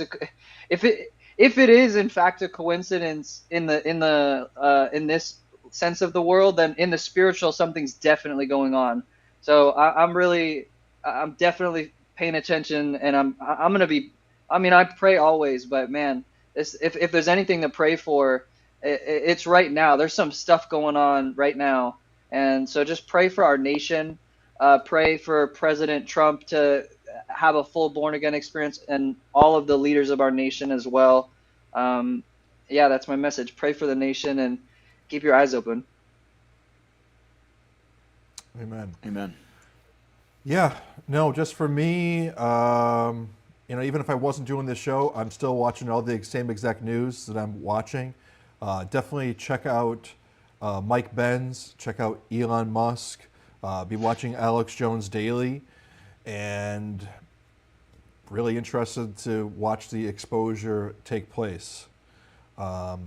Speaker 3: if it is in fact a coincidence in this sense of the world, then in the spiritual something's definitely going on. So I'm definitely paying attention, and I'm gonna be. I mean, I pray always, but man, if there's anything to pray for, it's right now. There's some stuff going on right now, and so just pray for our nation. Pray for President Trump to have a full born again experience, and all of the leaders of our nation as well. Yeah, that's my message. Pray for the nation and keep your eyes open.
Speaker 2: Amen.
Speaker 1: Amen.
Speaker 2: Yeah, no, just for me, even if I wasn't doing this show, I'm still watching all the same exact news that I'm watching. Definitely check out Mike Benz, check out Elon Musk, be watching Alex Jones daily, and really interested to watch the exposure take place. I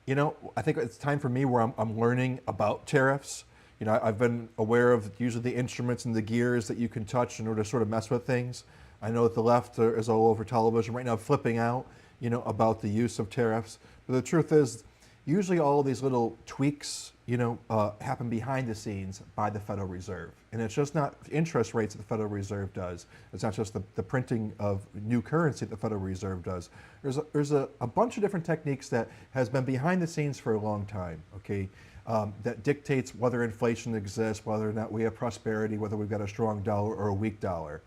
Speaker 2: think it's time for me where I'm learning about tariffs. I've been aware of usually the instruments and the gears that you can touch in order to sort of mess with things. I know that the left is all over television right now flipping out, about the use of tariffs. But the truth is, usually all of these little tweaks, happen behind the scenes by the Federal Reserve. And it's just not interest rates that the Federal Reserve does. It's not just the printing of new currency that the Federal Reserve does. There's a bunch of different techniques that has been behind the scenes for a long time, okay? That dictates whether inflation exists, whether or not we have prosperity, whether we've got a strong dollar or a weak dollar.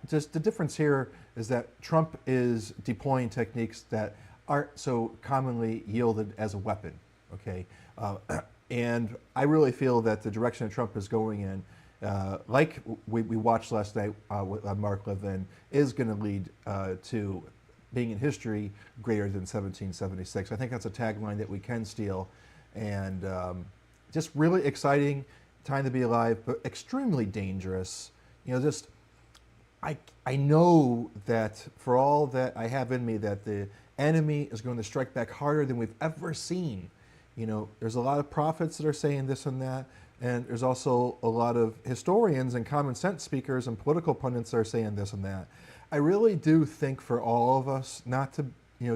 Speaker 2: Just the difference here is that Trump is deploying techniques that aren't so commonly yielded as a weapon, okay? And I really feel that the direction that Trump is going in, like we watched last night with Mark Levin, is going to lead to being in history greater than 1776. I think that's a tagline that we can steal, and just really exciting time to be alive, but extremely dangerous. I know that for all that I have in me, that the enemy is going to strike back harder than we've ever seen. There's a lot of prophets that are saying this and that, and there's also a lot of historians and common sense speakers and political pundits that are saying this and that. I really do think for all of us not to,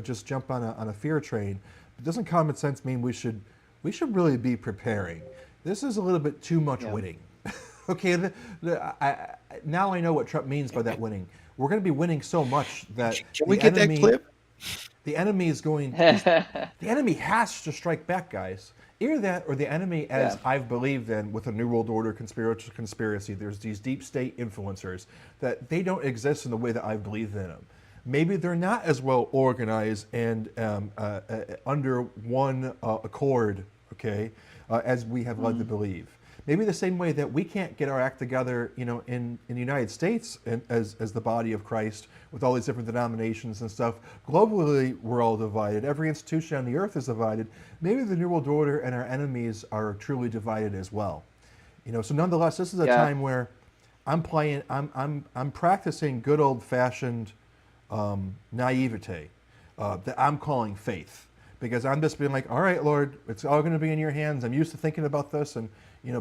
Speaker 2: just jump on a fear train. But doesn't common sense mean we should really be preparing? This is a little bit too much winning. Okay, now I know what Trump means by that winning. We're going to be winning so much that
Speaker 1: Can we get that clip?
Speaker 2: The enemy is going. The enemy has to strike back, guys. Either that, or the enemy, as I've believed in with the New World Order conspiracy. There's these deep state influencers that they don't exist in the way that I've believed in them. Maybe they're not as well organized and under one accord, okay, as we have led to believe. Maybe the same way that we can't get our act together, in the United States as the body of Christ with all these different denominations and stuff. Globally, we're all divided. Every institution on the earth is divided. Maybe the New World Order and our enemies are truly divided as well. So nonetheless, this is a time where I'm practicing good old-fashioned naivete that I'm calling faith, because I'm just being like, all right, Lord, it's all going to be in your hands. I'm used to thinking about this and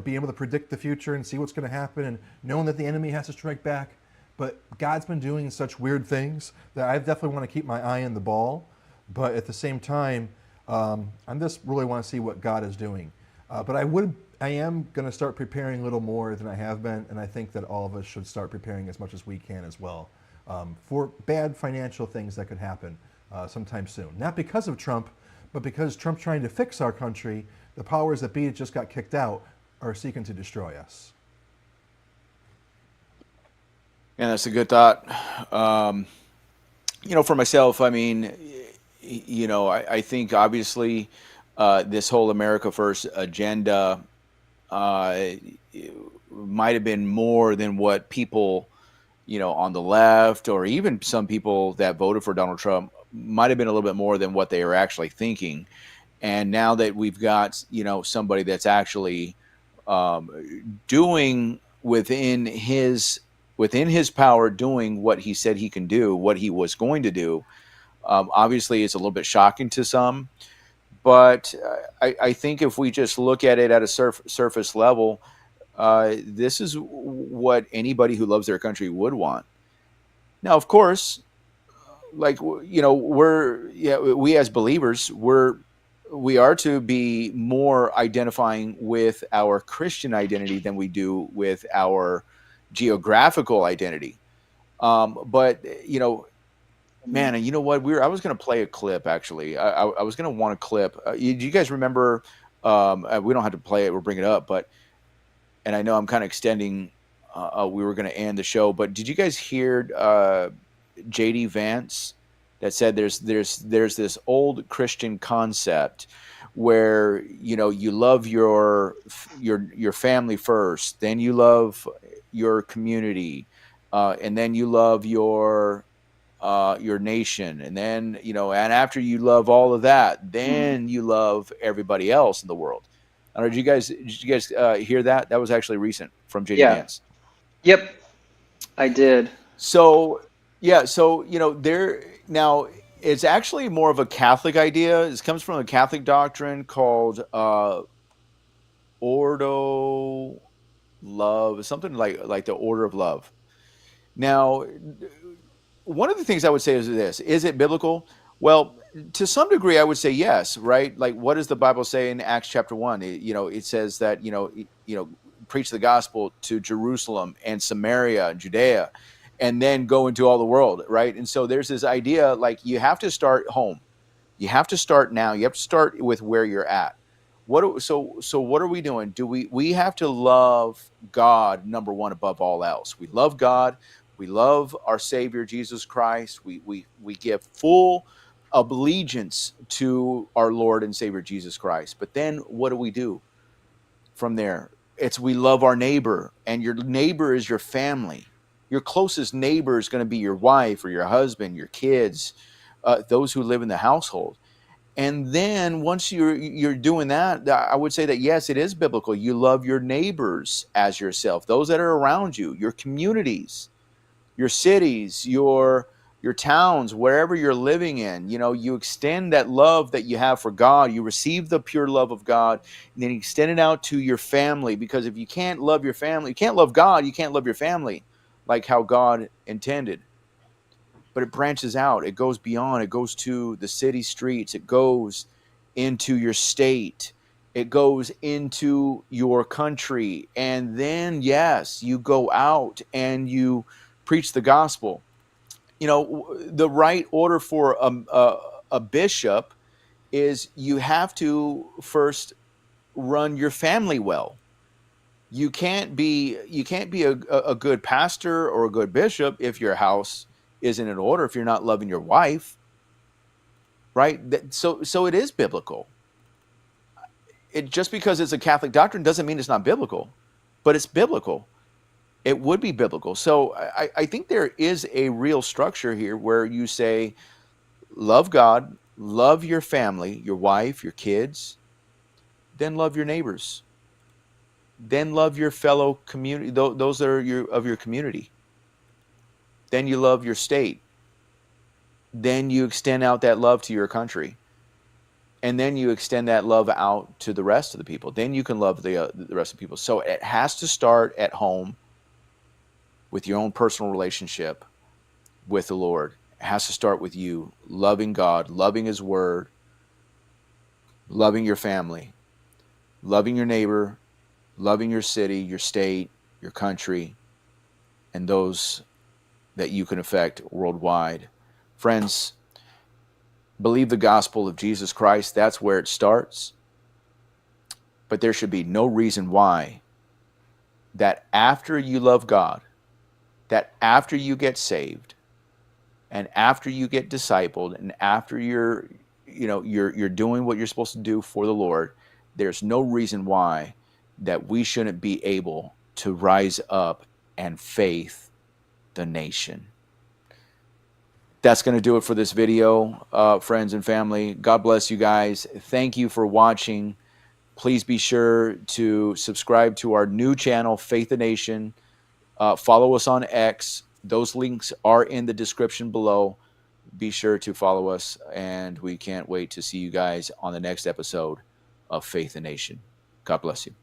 Speaker 2: being able to predict the future and see what's going to happen, and knowing that the enemy has to strike back. But God's been doing such weird things that I definitely want to keep my eye on the ball. But at the same time, I just really want to see what God is doing. But I am going to start preparing a little more than I have been, and I think that all of us should start preparing as much as we can as well for bad financial things that could happen sometime soon. Not because of Trump, but because Trump's trying to fix our country. The powers that be that just got kicked out are seeking to destroy us.
Speaker 1: Yeah, that's a good thought. For myself, I mean, I think obviously this whole America First agenda might have been more than what people, on the left, or even some people that voted for Donald Trump, might have been a little bit more than what they were actually thinking. And now that we've got, somebody that's actually doing within his power, doing what he said he can do, what he was going to do, obviously it's a little bit shocking to some. But I think if we just look at it at a surface level, this is what anybody who loves their country would want. Now, of course, we as believers, we are to be more identifying with our Christian identity than we do with our geographical identity. But man, and you know what? I was going to play a clip, actually. I was going to want a clip. Do you guys remember? We don't have to play it or bring it up, and I know I'm kind of extending. We were going to end the show, but did you guys hear J.D. Vance that said there's this old Christian concept where you love your family first, then you love your community, and then you love your nation, and then and after you love all of that, then you love everybody else in the world. I don't know, did you guys hear that? That was actually recent from J.D. Vance.
Speaker 3: Yep, I did.
Speaker 1: So there now. It's actually more of a Catholic idea. It comes from a Catholic doctrine called Ordo love, something like the order of love. Now, one of the things I would say is this: is it biblical? Well, to some degree, I would say yes. Right? Like, what does the Bible say in Acts chapter 1? It says that preach the gospel to Jerusalem and Samaria and Judea, and then go into all the world. Right? And so there's this idea like you have to start home. You have to start now. You have to start with where you're at. So what are we doing? We have to love God number one above all else. We love God. We love our Savior Jesus Christ. We give full allegiance to our Lord and Savior Jesus Christ. But then what do we do from there? It's we love our neighbor, and your neighbor is your family. Your closest neighbor is going to be your wife or your husband, your kids, those who live in the household. And then once you're doing that, I would say that yes, it is biblical. You love your neighbors as yourself, those that are around you, your communities, your cities, your towns, wherever you're living in. You extend that love that you have for God. You receive the pure love of God, and then you extend it out to your family. Because if you can't love your family, you can't love God, you can't love your family like how God intended. But it branches out. It goes beyond. It goes to the city streets. It goes into your state. It goes into your country. And then, yes, you go out and you preach the gospel. The right order for a bishop is you have to first run your family well. You can't be a good pastor or a good bishop if your house isn't in order, if you're not loving your wife, right? So it is biblical. It just because it's a Catholic doctrine doesn't mean it's not biblical, but it's biblical. It would be biblical. So I think there is a real structure here where you say, love God, love your family, your wife, your kids, then love your neighbors, then love your fellow community, those that are of your community. Then you love your state. Then you extend out that love to your country. And then you extend that love out to the rest of the people. Then you can love the rest of the people. So it has to start at home with your own personal relationship with the Lord. It has to start with you loving God, loving His Word, loving your family, loving your neighbor, loving your city, your state, your country, and those that you can affect worldwide. Friends, believe the gospel of Jesus Christ. That's where it starts. But there should be no reason why that after you love God, that after you get saved, and after you get discipled, and after you're doing what you're supposed to do for the Lord, there's no reason why that we shouldn't be able to rise up and faith the nation. That's going to do it for this video, friends and family. God bless you guys. Thank you for watching. Please be sure to subscribe to our new channel, Faith the Nation. Follow us on X. Those links are in the description below. Be sure to follow us, and we can't wait to see you guys on the next episode of Faith the Nation. God bless you.